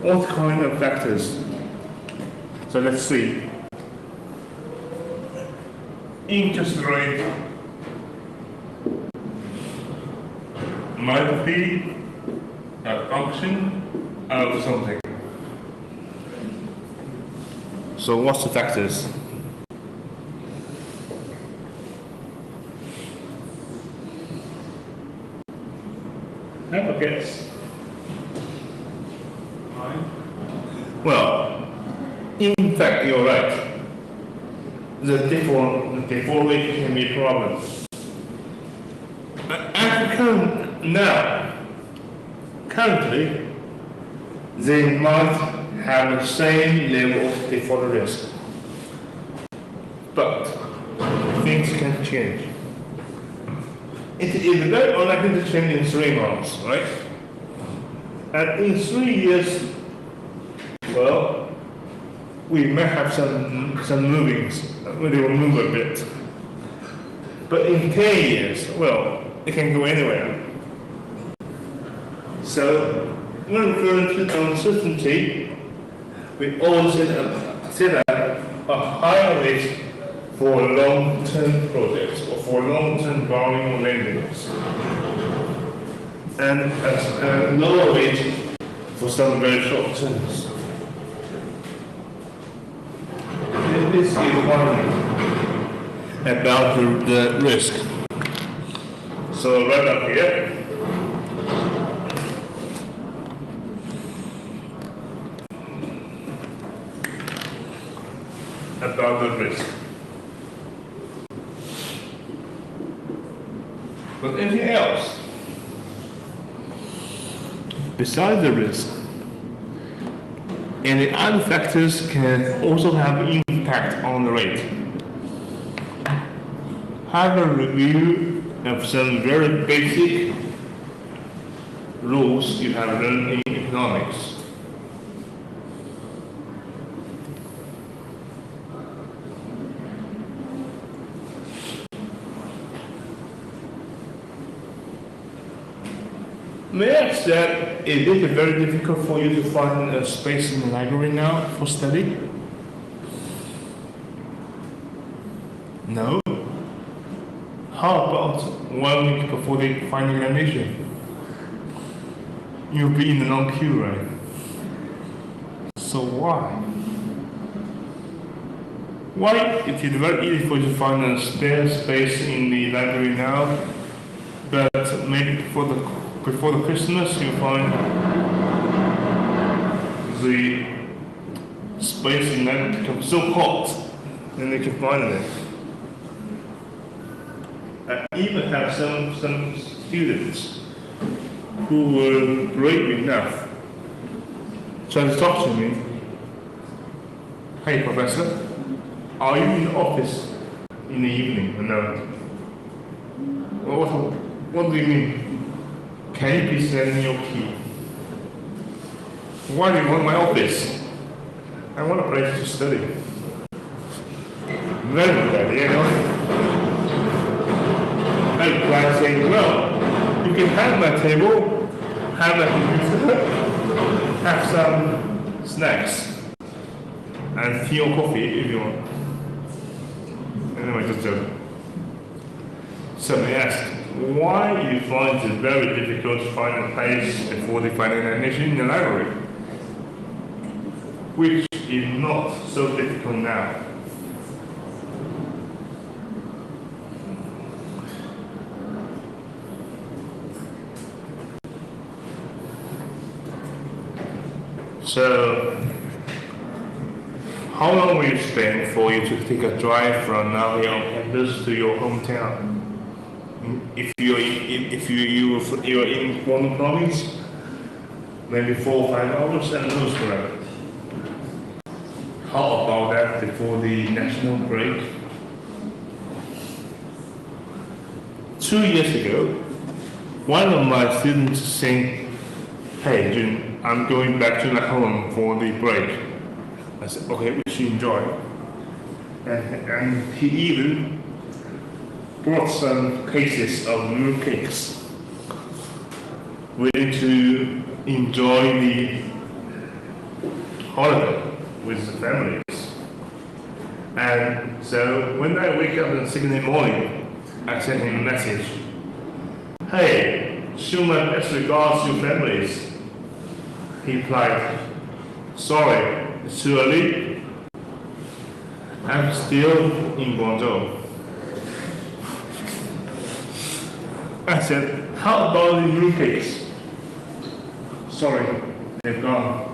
What kind of factors? So let's see. Interest rate might be a function of something. So what's the factors? Have a guess. Well, in fact, you're right. The default rate can be a problem. But currently, they might have the same level of default risk. But things can change. It is very unlikely to change in 3 months, right? And in 3 years, well, we may have some movings, we will move a bit. But in 10 years, well, it can go anywhere. So, when referring to uncertainty, we always set up a higher rate for long-term projects or for long-term borrowing or lending, and a lower rate for some very short terms. This is one about the risk. So right up here, about the risk. But anything else? besides the risk. And the other factors can also have impact on the rate. Have a review of some very basic rules you have learned in economics. May I ask that, is it very difficult for you to find a space in the library now for study? No? How about 1 week before the final examination? You'll be in the long queue, right? So why? Why it is very easy for you to find a spare space in the library now, but maybe before the Christmas you find the space in there becomes so hot, then they can find it. I even have some students who were brave enough to talk to me. Hey professor, are you in the office in the evening or no? What do you mean? Can you please lend me your key? Why do you want my office? I want a place to study. Very good idea, you know? I replied saying, well, you can have my table, have my computer, have some snacks, and tea or coffee if you want. Anyway, just joking. So they asked, why do you find it very difficult to find a place before the final examination in the library? Which is not so difficult now. So, how long will you spend for you to take a drive from now here on campus to your hometown? If you're in one province, maybe 4 or 5 hours and those forever. How about that before the national break? 2 years ago, one of my students saying, "Hey Jun, I'm going back to my home for the break." I said, "Okay, we should enjoy." And he even brought some cases of mooncakes. We need to enjoy the holiday with the families. And so when I wake up on the second morning, I sent him a message. "Hey, show my best regards to your families." He replied, "Sorry, it's too early. I'm still in Guangzhou." I said, "How about the mooncakes?" "Sorry, they've gone."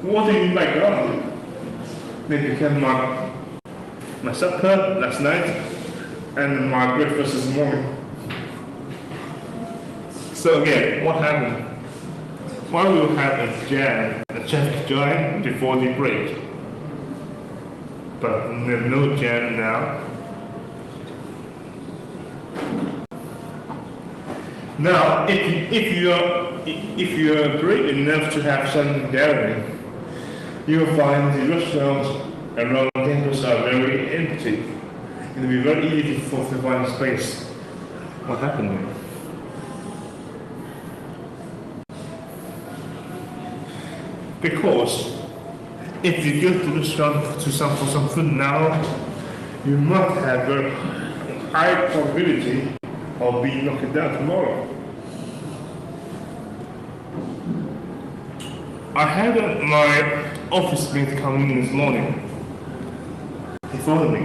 "What do you mean by gone?" "They became my supper last night and my breakfast this morning." So again, what happened? Why will we have a traffic jam before the break? But there's no jam now. Now, if you're brave enough to have some gathering, you'll find the restaurants around campus are very empty. It'll be very easy to find space. What happened there? Because if you go to the restaurant for some food now, you must have a high probability of being knocked down tomorrow. I had my office mate come in this morning. He phoned me.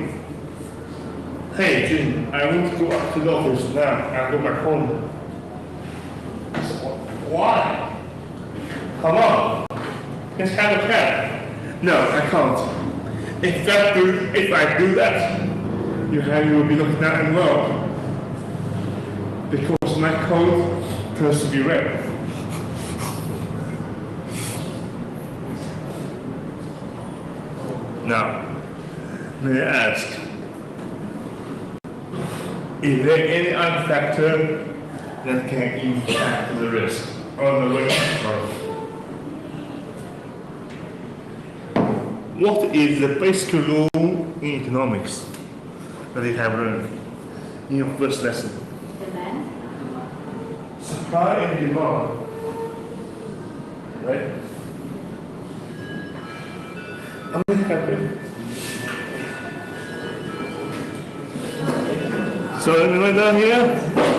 "Hey Jim, I want to go up to the office now and go back home." I said, "Why? Come on. Let's have a chat." "No, I can't. If I do that, your hand will be knocked down as well. Because my code turns to be red." Now, may I ask, is there any other factor that can impact the risk on the risk? What is the basic rule in economics that you have learned in your first lesson? Demand. Supply and demand. Right? How many happen? So, anyone down here?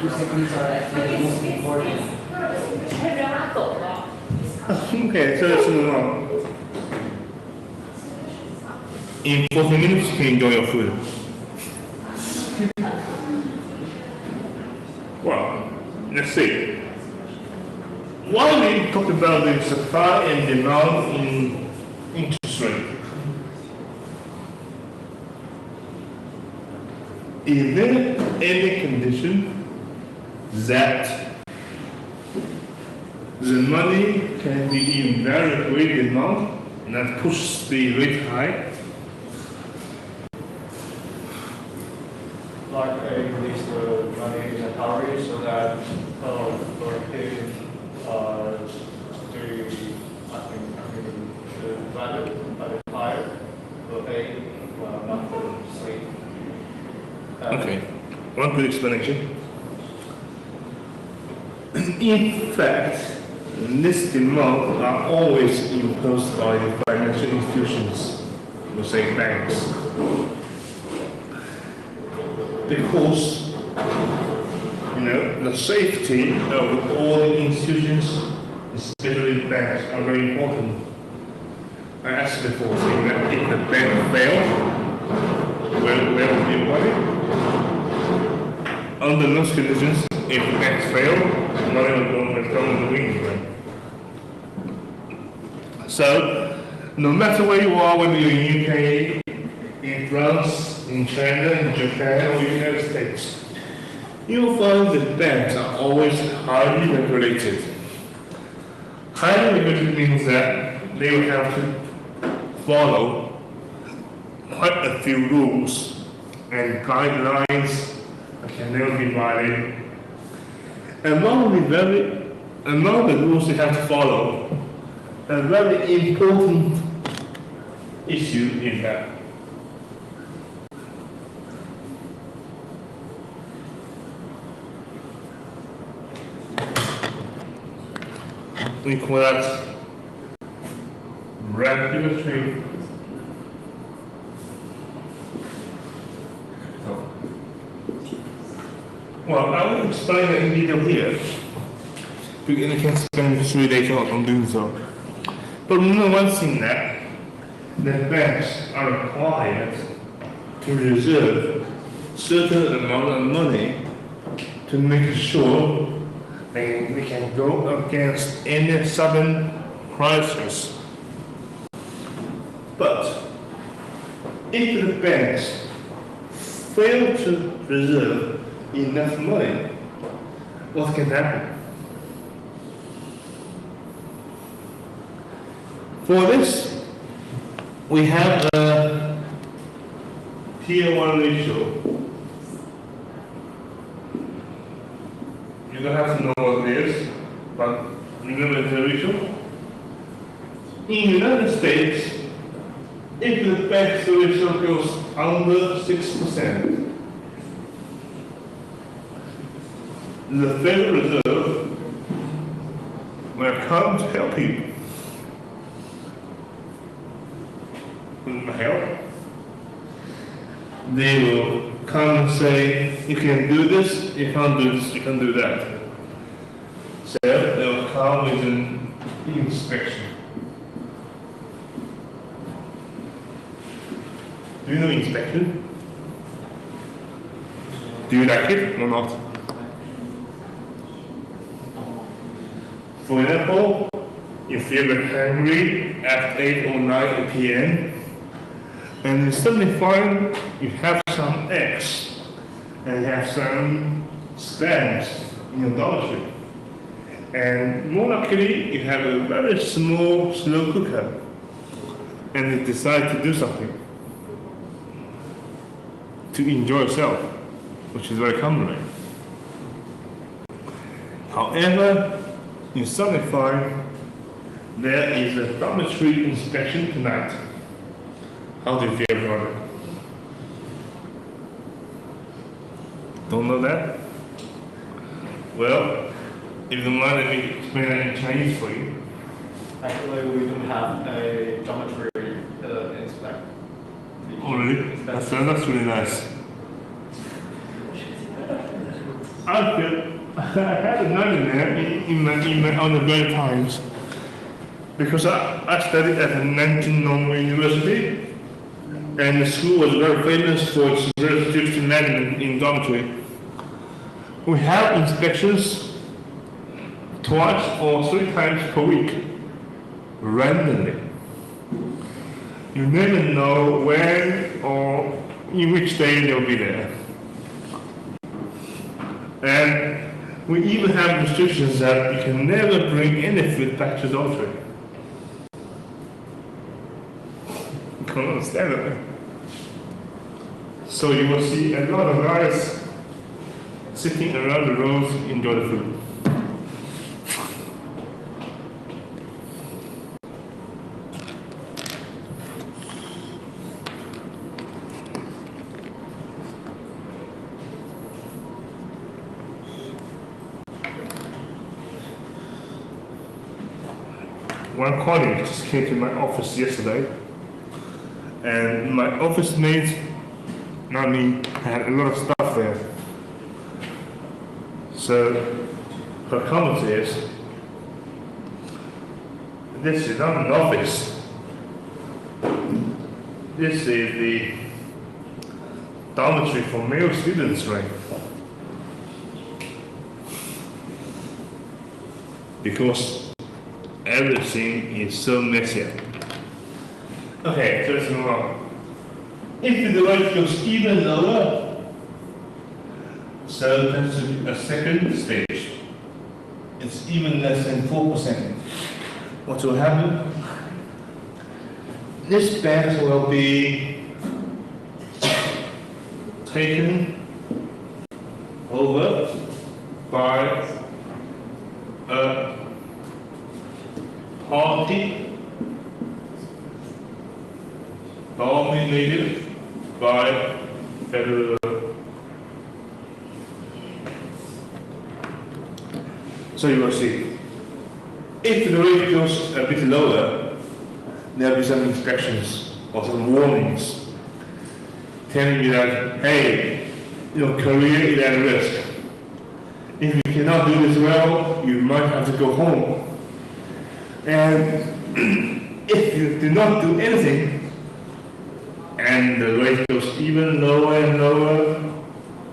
2 seconds are actually the most important. Okay, so let's move on. In 40 minutes, you can enjoy your food. Well, let's see. While we talk about the supply and demand in interest rate, is there any condition that the money can be in very great demand and that pushes the rate high? Like a release the money in a hurry so that for paying the value higher will pay not for sleep. Okay, one good explanation. In fact, this demand are always imposed by the financial institutions, let's say banks. Because, the safety of all the institutions, especially banks, are very important. I asked before, saying that if the bank fails, where will be money? Under most conditions, if banks fail, money will come in the wind, right? So, no matter where you are, whether you're in UK, in France, in China, in Japan, or the United States, you'll find that banks are always highly regulated. Highly regulated means that they will have to follow quite a few rules and guidelines that can never be violated. Among the rules they have to follow, a very important issue is that we call that regulatory well, I will explain it in detail here. Because I can spend 3 days on doing so. But remember one thing that the banks are required to reserve certain amount of money to make sure they can go against any sudden crisis. But if the banks fail to reserve enough money, what can happen? For this, we have a Tier 1 ratio. You don't have to know what it is, but remember the ratio. In the United States, if the bank's ratio goes under 6%, the Federal Reserve will come to help you. Help. They will come and say, you can do this, you can't do this, you can do that. So they will come with an inspection. Do you know inspection? Do you like it or not? For example, if you're hungry at 8 or 9 p.m., and you suddenly find you have some eggs and you have some spams in your dormitory. And more likely, you have a very small slow cooker and you decide to do something to enjoy yourself, which is very common. Right? However, you suddenly find there is a dormitory inspection tonight. How do you feel about it? Don't know that? Well, if you don't mind, let me explain that in Chinese for you. Actually, we don't have a dormitory inspect. Oh, really? That's really nice. I feel I had a nightmare in my undergrad times because I studied at the Nanjing Normal University, and the school was very famous for its very strict management in dormitory. We have inspections twice or 3 times per week, randomly. You never know when or in which day they'll be there. And we even have restrictions that you can never bring any food back to the dormitory. You can't understand it. So you will see a lot of guys sitting around the roads enjoy the food. One colleague just came to my office yesterday, and my office mate, not me, had a lot of stuff there. So her comment is, this is not an office. This is the dormitory for male students, right? Because everything is so messy. Okay, so let's move on. If the rate goes even lower, so that's a second stage. It's even less than 4%. What will happen? This bank will be taken over by a party dominated by federal. So you will see, if the rate goes a bit lower, there will be some inspections or some warnings telling you that, hey, your career is at risk. If you cannot do this well, you might have to go home. And if you do not do anything, and the rate goes even lower and lower,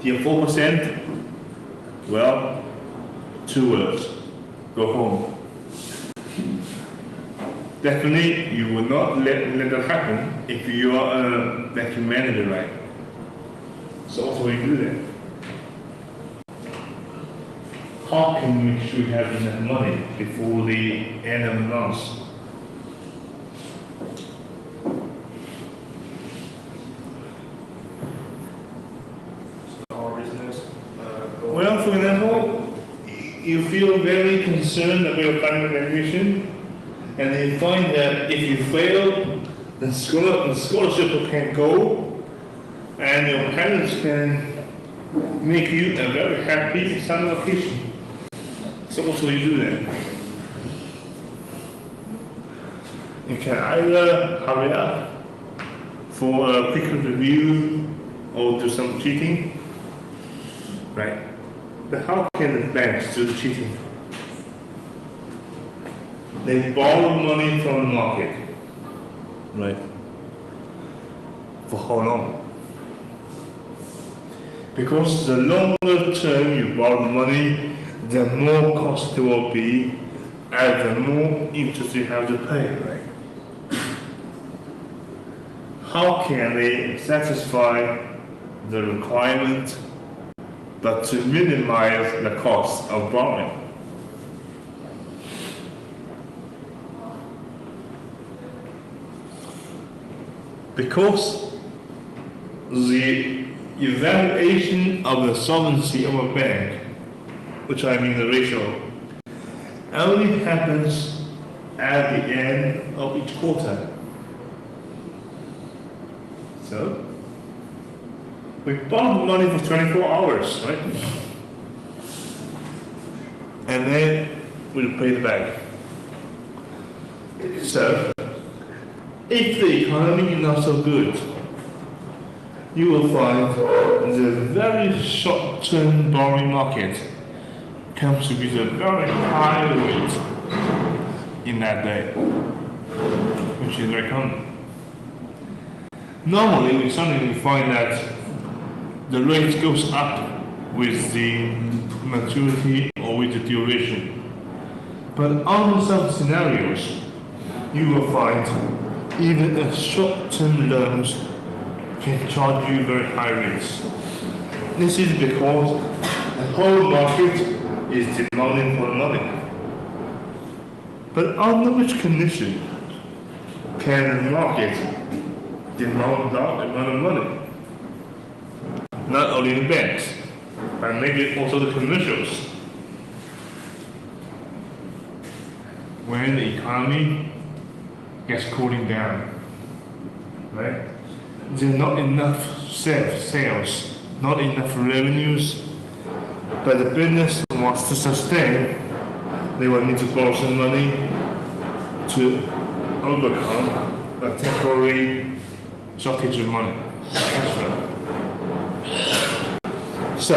to 4%, well, 2 words, go home. Definitely, you will not let that happen if you are a vacuum manager, right? So what will you do then? How can we make sure we have enough money before the end of the month? Well, for example, you feel very concerned about your final graduation, and you find that if you fail, the scholarship can go, and your parents can make you a very happy summer vacation. So what will you do then? You can either hurry up for a quick review or do some cheating, right? But how can the banks do the cheating? They borrow money from the market, right? For how long? Because the longer term you borrow money, the more cost there will be, and the more interest you have to pay, right? How can they satisfy the requirement, but to minimize the cost of borrowing? Because the evaluation of the solvency of a bank, which I mean the ratio, only happens at the end of each quarter. So, we borrow money for 24 hours, right? And then we'll pay it back. So, if the economy is not so good, you will find the very short-term borrowing market comes to be the very high rate in that day, which is very common. Normally, we suddenly find that the rate goes up with the maturity or with the duration. But under some scenarios, you will find even a short-term loans can charge you very high rates. This is because the whole market is demanding for money. But under which condition can the market demand that amount of money? Not only the banks, but maybe also the commercials. When the economy gets cooling down, right? There's not enough sales, not enough revenues, but the business wants to sustain. They will need to borrow some money to overcome a temporary shortage of money, cash flow. So,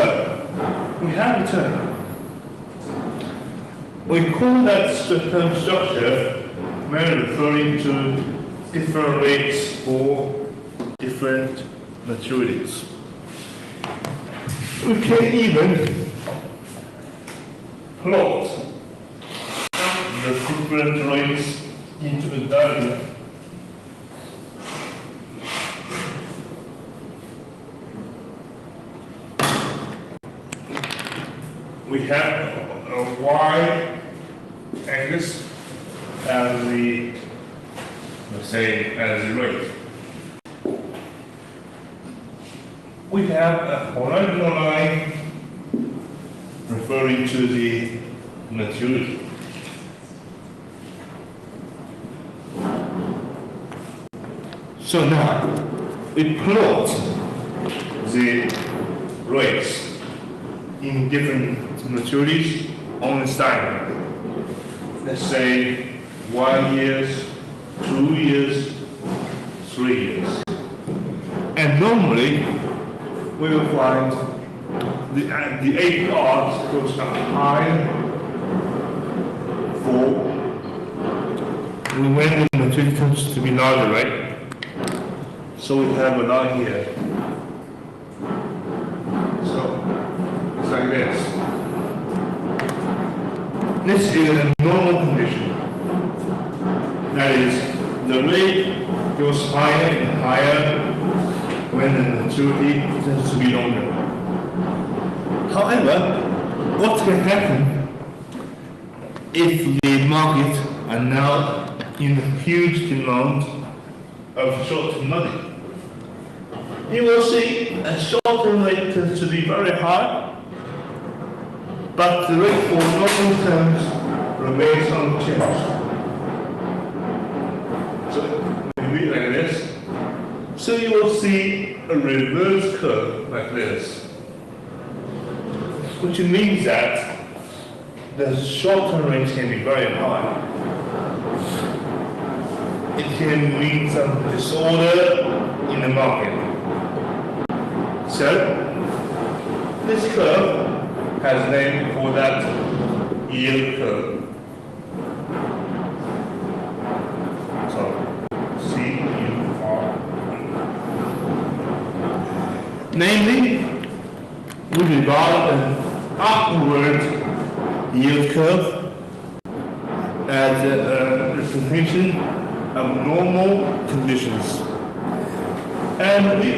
we have a term. We call that term structure when referring to different rates for different maturities. We can even plot the different rates into a diagram. We have a y-axis as the, let's say, as the rate. We have a horizontal line referring to the maturity. So now, we plot the rates in different maturities on the diagram. Let's say 1 year, 2 years, 3 years. And normally, we will find the APR goes up higher for when the maturity comes to be larger, right? So we have a line here. So it's like this. This is a normal condition. That is, the rate goes higher and higher when the maturity tends to be longer. However, what can happen if the market are now in huge demand of short-term money? You will see a short-term rate tends to be very high, but the rate for long terms remains unchanged. So we read like this. So you will see a reverse curve like this, which means that the short-term rate can be very high. It can mean some disorder in the market. So this curve has a name for that yield curve. So CUR. Namely, we regard an upward yield curve as a representation of normal conditions. And we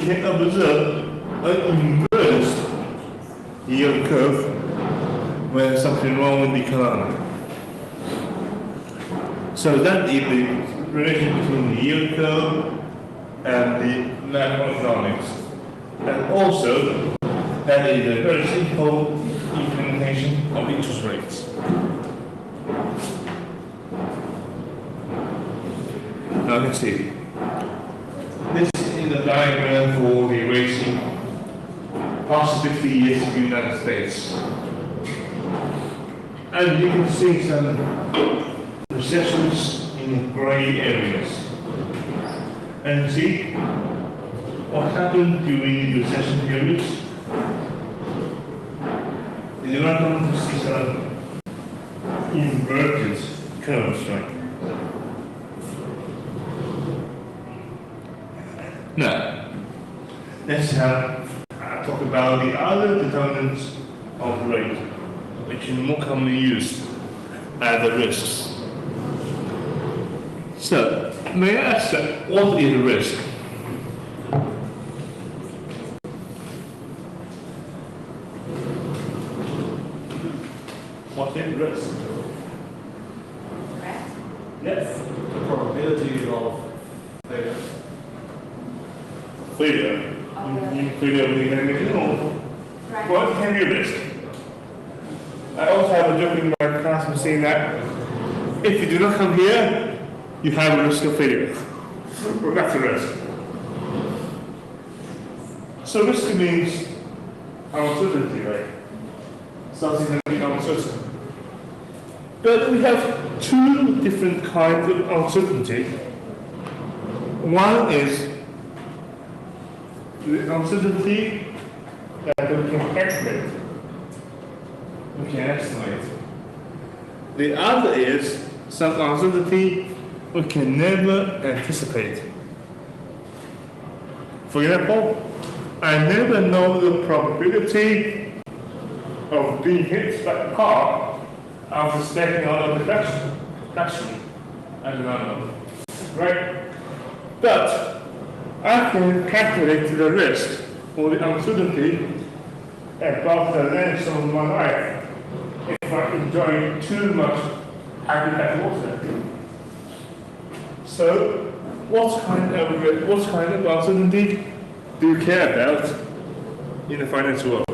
can observe an inverse yield curve when something wrong with the economy. So that is the relation between the yield curve and the macroeconomics. And also, that is a very simple implementation of interest rates. Now let's see. This is a diagram for the rates in past 50 years in the United States. And you can see some recessions in gray areas. And see, what happened during the recession periods? You're not going to see some inverted curves, right? Now, let's talk about the other determinants of rate, which is more commonly used as the risks. So, may I ask, what is risk? What is risk? Yes. The probability of failure. Failure. Failure of the economic or what can be risk? I also have a joke in my class saying that if you do not come here, you have a risk of failure. Well, that's a risk. So risk means uncertainty, right? Something that becomes uncertain. But we have two different kinds of uncertainty. One is the uncertainty that we can estimate. We can estimate. The other is some uncertainty we can never anticipate. For example, I never know the probability of being hit by a car after stepping out of the factory. I do not know. Right? But I can calculate the risk or the uncertainty about the length of my life if I enjoy too much happy water. So, what kind of uncertainty do you care about in the finance world?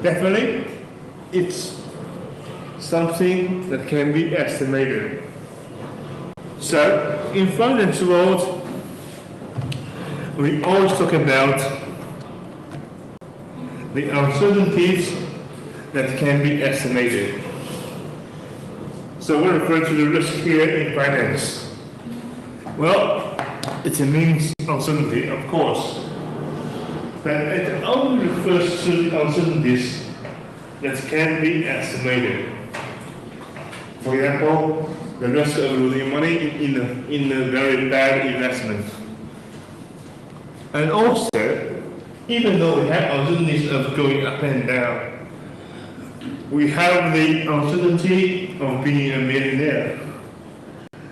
Definitely, it's something that can be estimated. So, in finance world, we always talk about the uncertainties that can be estimated. So we're referring to the risk here in finance. Well, it means uncertainty, of course, but it only refers to the uncertainties that can be estimated. For example, the risk of losing money in a very bad investment. And also, even though we have uncertainties of going up and down, we have the uncertainty of being a millionaire.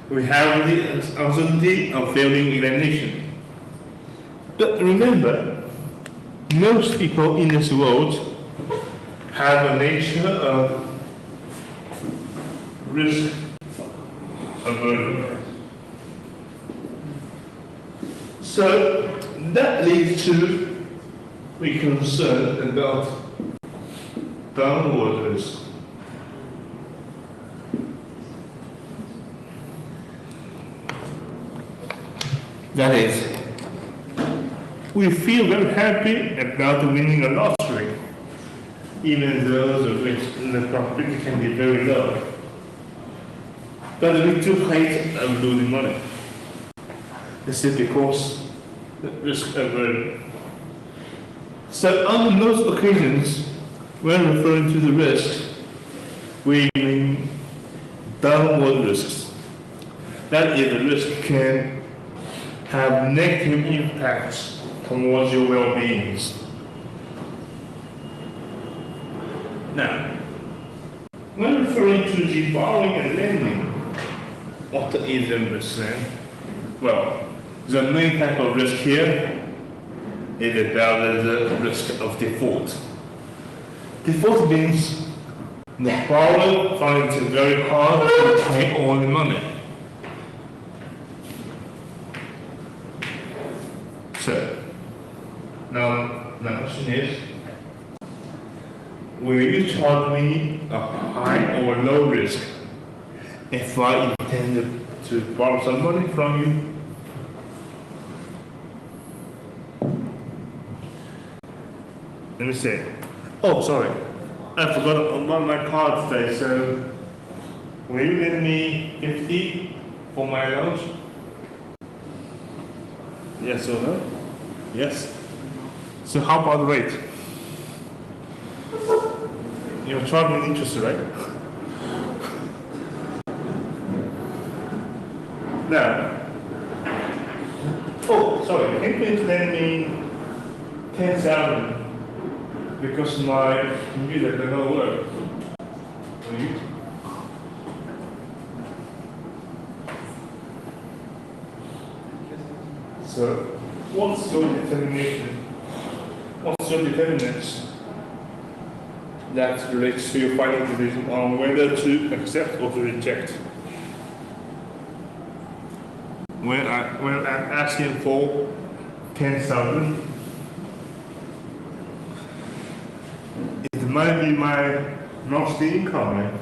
We have the uncertainty of failing examination. But remember, most people in this world have a nature of risk aversion. So that leads to be concerned about downward risk. That is, we feel very happy about winning a lottery, even though the probability can be very low. But we too hate of losing money. This is because the risk aversion. So on those occasions, when referring to the risk, we mean downward risks. That is, the risk can have negative impacts towards your well-being. Now, when referring to the borrowing and lending, what is the risk then? Well, the main type of risk here is about the risk of default. Default means the borrower finds it very hard to pay all the money. So, now the question is, will you charge me a high or low risk if I intend to borrow some money from you? Let me see. Oh, sorry. I forgot about my card today, so will you lend me 50 for my lunch? Yes or no? Yes. So how about the rate? You're charging interest, right? Now, oh, sorry, can you please lend me 10,000 because my computer does not work. Will you? So, what's your determination? What's your determinants that relates to your final decision on whether to accept or to reject? When I'm asking for 10,000, it might be my monthly income. Right?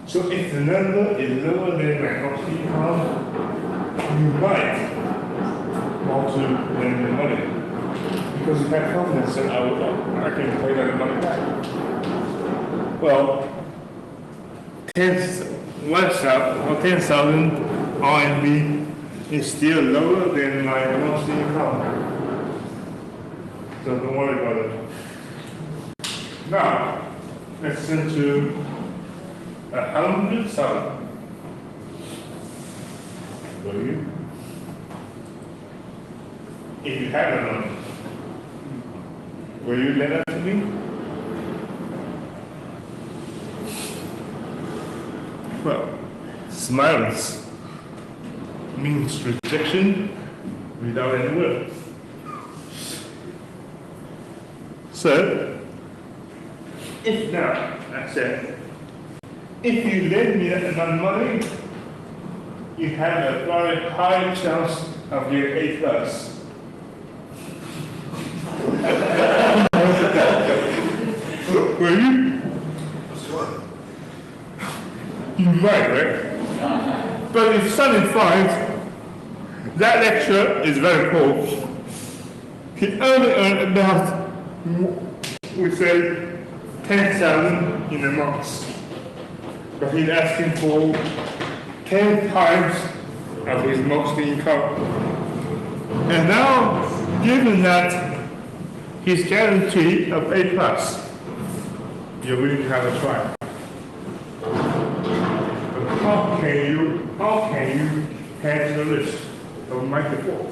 So if the number is lower than my monthly income, you might want to lend the money because you have confidence that I can pay that money back. Well, 10,000 RMB is still lower than my monthly income. So don't worry about it. Now, let's turn to 100,000. Will you? If you have a loan, will you lend it to me? Well, silence means rejection without any word. So, if now, I said, if you lend me that amount of money, you have a very high chance of getting A plus. Will you? You might, right? But if Sonny finds that lecturer is very poor, he only earned about, we say, 10,000 in a month. But he's asking for 10 times of his monthly income. And now, given that he's guaranteed of A plus, you're willing to have a try. But how can you handle the risk of my default?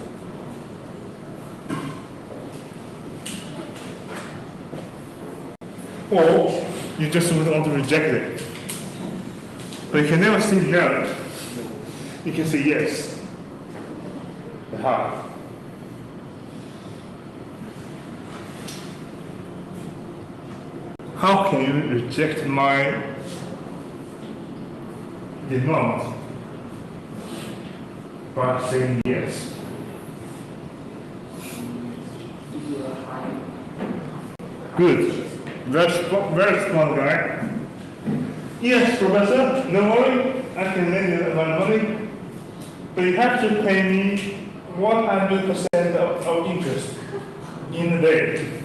Or you just want to reject it. But you can never say no. You can say yes. But how? How can you reject my demand by saying yes? Good. Very smart guy. Yes, professor, no worry, I can lend you my money, but you have to pay me 100% of interest in a day.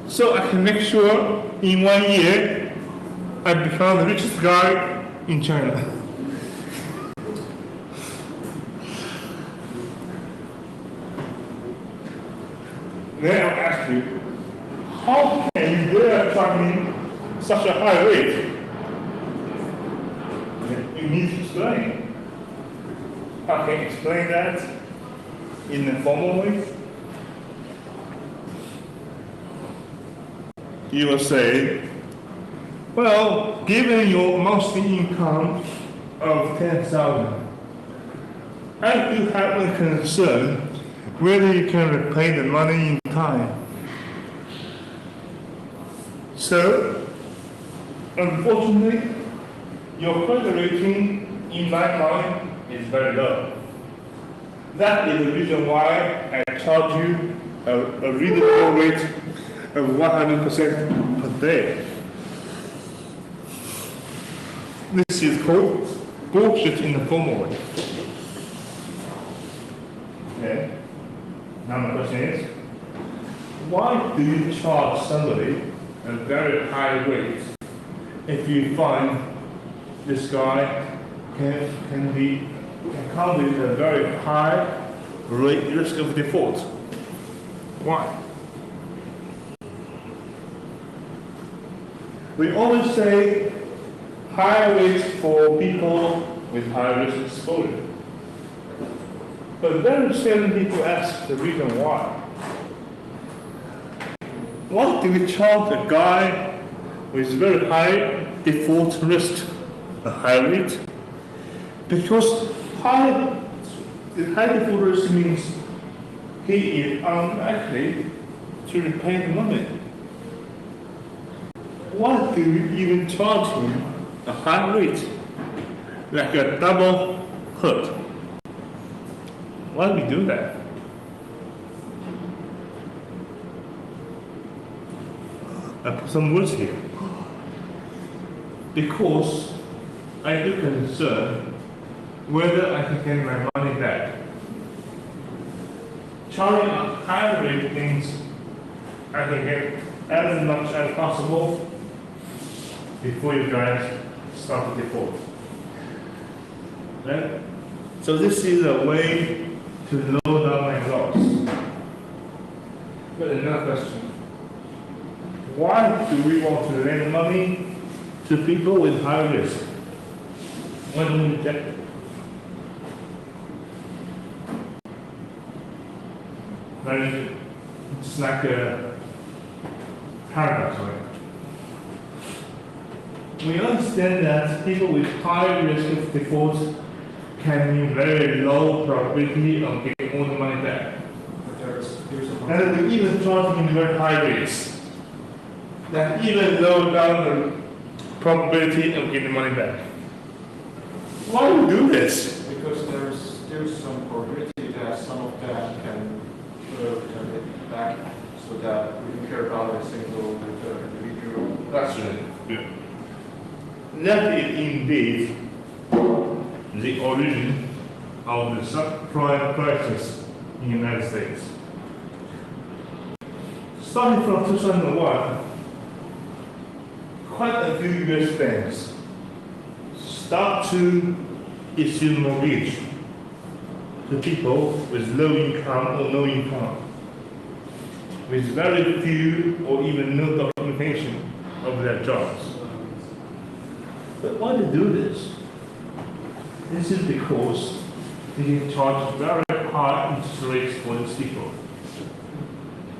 So I can make sure in 1 year I become the richest guy in China. Then I'll ask you, how can you dare charge me such a high rate? You need to explain. How can you explain that in a formal way? You will say, well, given your monthly income of 10,000, I do have a concern whether you can repay the money in time. So, unfortunately, your credit rating in my mind is very low. That is the reason why I charge you a reasonable rate of 100% per day. This is called bullshit in the formal way. Okay. Now the question is, why do you charge somebody a very high rate if you find this guy can be can come with a very high rate risk of default. Why? We always say high rates for people with high risk exposure. But very seldom people ask the reason why. Why do we charge a guy with very high default risk a high rate? Because high default risk means he is unlikely to repay the money. Why do we even charge him a high rate, like a double hurt? Why do we do that? I put some words here. Because I do concern whether I can get my money back. Charging a high rate means I can get as much as possible before you guys start the default. Right? So this is a way to lower down my loss. But another question. Why do we want to lend money to people with high risk? Why do we reject it? Right? It's like a paradox, right? We understand that people with high risk of default can be very low probability of getting all the money back. But there's a And we even charge them very high rates that even lower down the probability of getting money back. Why do we do this? because there's still some probability that some of that can get back, so that we don't care about a single individual. That's right. Yeah. That is indeed the origin of the subprime crisis in the United States. Starting from 2001, quite a few US banks start to issue mortgage to people with low income or no income, with very few or even no documentation of their jobs. But why do they do this? This is because they can charge very high interest rates for these people,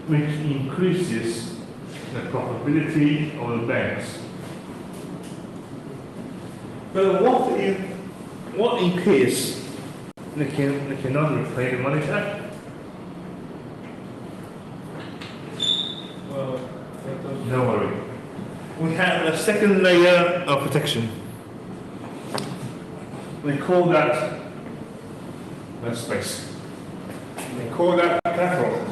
which increases the profitability of the banks. But what in case they cannot repay the money back? Well, that doesn't. No worry. We have a second layer of protection. We call that space. We call that platform.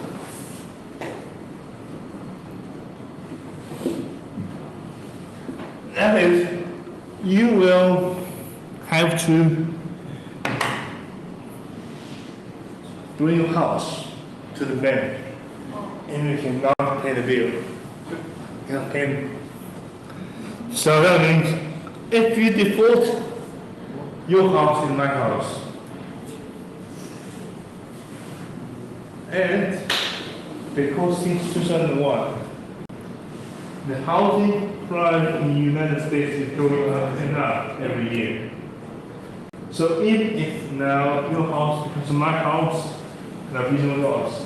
That is, you will have to bring your house to the bank, and you cannot pay the bill. You cannot pay. So that means if you default, your house is my house. And because since 2001, the housing price in the United States is going up and up every year. So even if now your house becomes my house, there'll be no loss.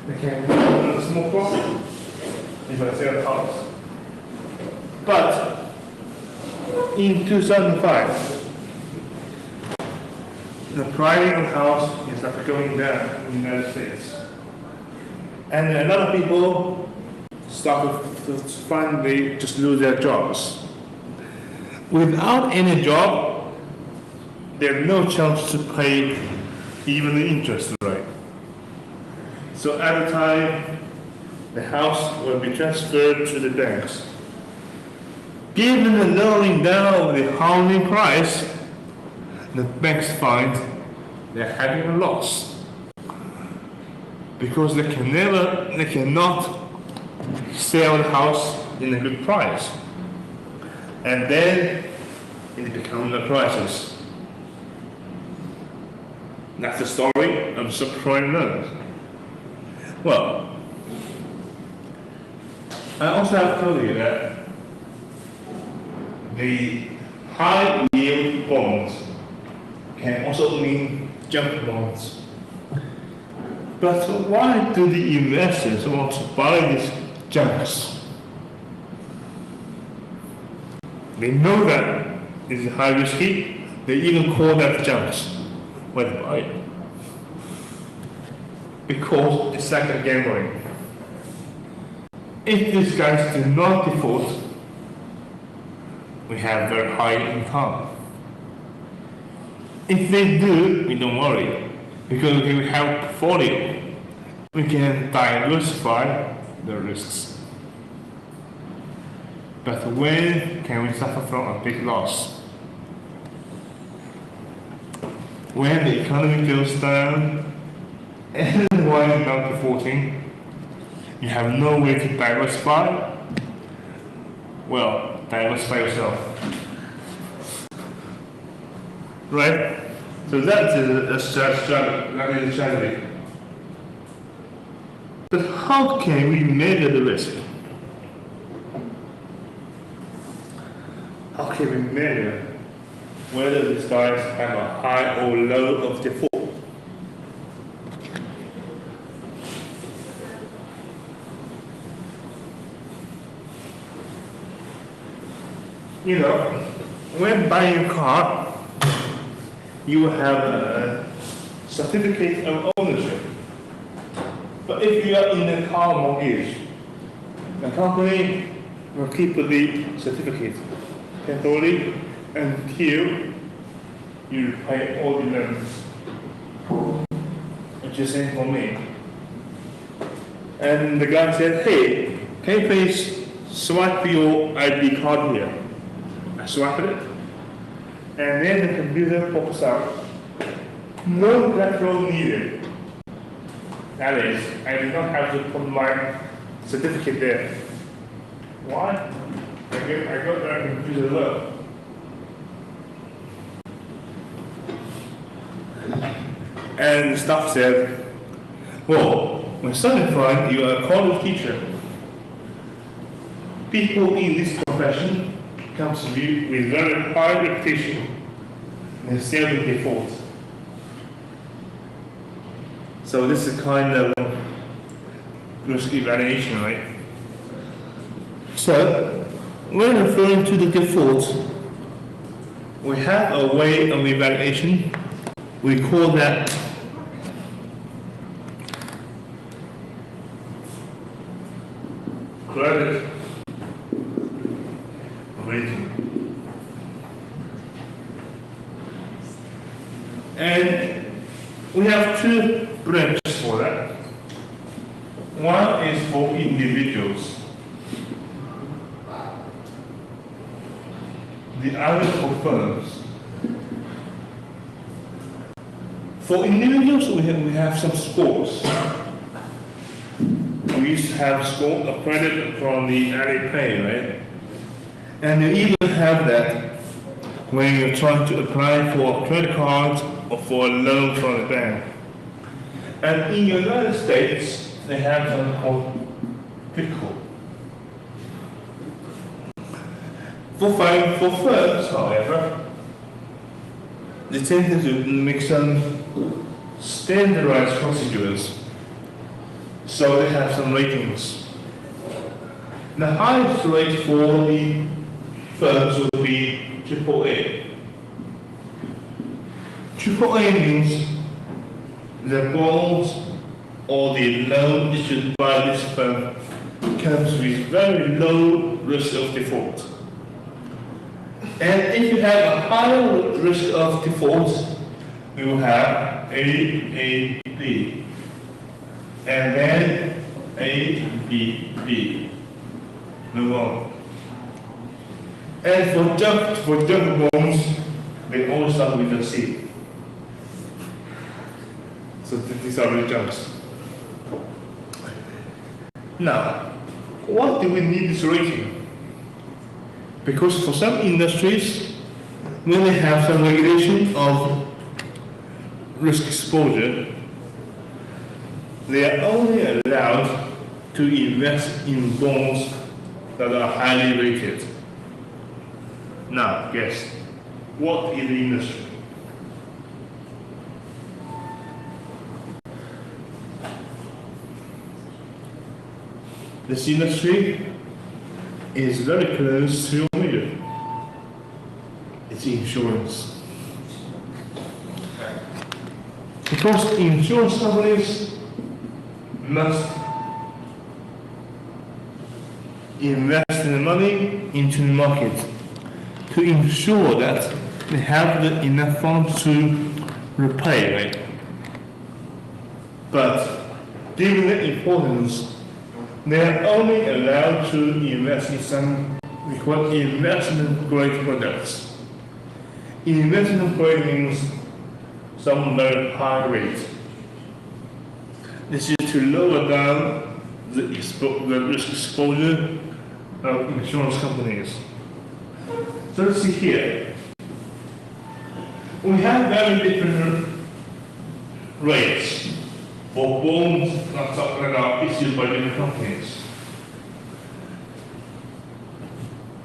They can do a small profit if I sell the house. But in 2005, the price of house is not going down in the United States. And a lot of people start to find they just lose their jobs. Without any job, there's no chance to pay even the interest rate. So at the time, the house will be transferred to the banks. Given the lowering down of the housing price, the banks find they're having a loss because they cannot sell the house in a good price, and then it becomes a crisis. That's the story of subprime loans. Well, I also have told you that the high yield bonds can also mean junk bonds. But why do the investors want to buy these junks? They know that it's high risky, they even call that junks when they buy it. Because it's like a gambling. If these guys do not default, we have very high income. If they do, we don't worry, because we have portfolio. We can diversify the risks. But when can we suffer from a big loss? When the economy goes down, everyone is not defaulting, you have no way to diversify. Well, diversify yourself. Right? So that is a strategy. But how can we measure the risk? How can we measure whether these guys have a high or low of default? You know, when buying a car, you have a certificate of ownership. But if you are in the car mortgage, the company will keep the certificate temporarily until you pay all the loans. Which is same for me. And the guy said, hey, can you please swipe your ID card here? I swiped it. And then the computer pops up. No collateral needed. That is, I do not have to put my certificate there. Why? I got that computer low. And the staff said, well, when certified, you are a college teacher. People in this profession come to you with very high reputation and seldom default. So this is kind of risk evaluation, right? So when referring to the default, we have a way of evaluation. We call that credit rating. And we have two branches for that. One is for individuals. The other for firms. For individuals, we have some scores. We used to have a credit from the Alipay, right? And you even have that when you're trying to apply for a credit card or for a loan from the bank. And in the United States, they have something called FICO. For firms, however, they tend to make some standardized procedures. So they have some ratings. The highest rate for the firms would be AAA. AAA means the bonds or the loan issued by this firm comes with very low risk of default. And if you have a higher risk of default, we will have A, B, and then A, B. Move on. And for junk bonds, they all start with a C. So these are the junks. Now, what do we need this rating? Because for some industries, when they have some regulation of risk exposure, they are only allowed to invest in bonds that are highly rated. Now, guess, what is the industry? This industry is very close to your million. It's insurance. Because insurance companies must invest the money into the market to ensure that they have enough funds to repay it. But given the importance, they are only allowed to invest in some we call investment-grade products. Investment-grade means some very high rate. This is to lower down the risk exposure of insurance companies. So let's see here. We have very different rates for bonds that are issued by different companies.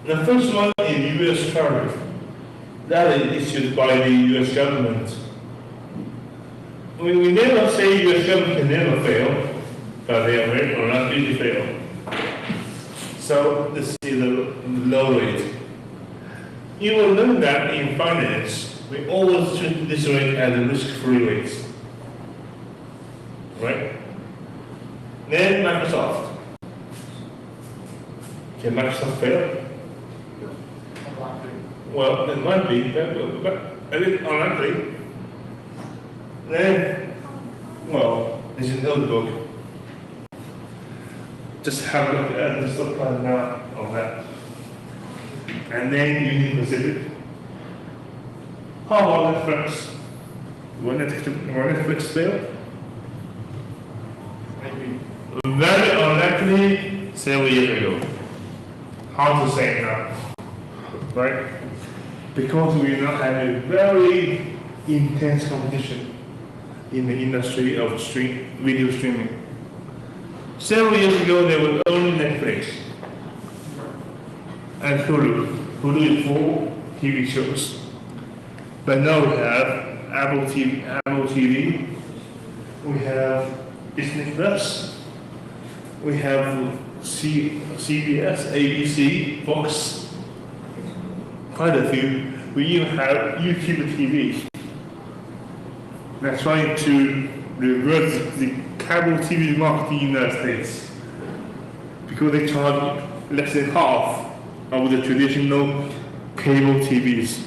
The first one is US Treasury. That is issued by the US government. We never say US government can never fail, but they are very unlikely to fail. So this is the low rate. You will learn that in finance, we always treat this rate as a risk-free rate. Right? Then Microsoft. Can Microsoft fail? Well, it might be, but a bit unlikely. Then, well, this is another book. Just have a look at the stock plan now of that. And then Union Pacific. How about Netflix? Will Netflix fail? Maybe. Very unlikely 7 years ago. How to say it now? Right? Because we now have a very intense competition in the industry of video streaming. 7 years ago, there was only Netflix and Hulu. Hulu is for TV shows. But now we have Apple TV, we have Disney Plus, we have CBS, ABC, Fox, quite a few. We even have YouTube TV. They're trying to reverse the cable TV market in the United States because they charge less than half of the traditional cable TVs.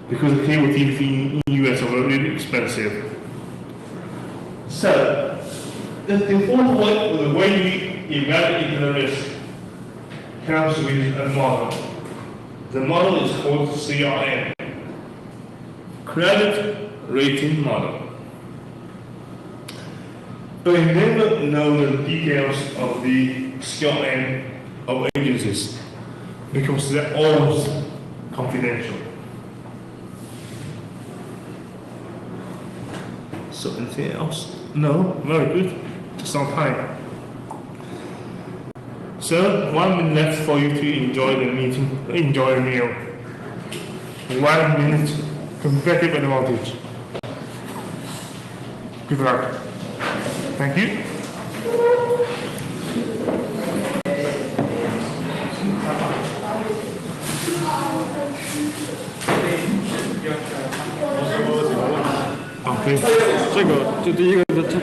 Because the cable TVs in the US are really expensive. So, the important the way we evaluate the risk comes with a model. The model is called CRM, Credit Rating Model. But we never know the details of the CRM of agencies because they're always confidential. So anything else? No? Very good. Just on time. So 1 minute left for you to enjoy the meal. 1 minute competitive advantage. Good luck. Thank you. OK，这个就第一个，它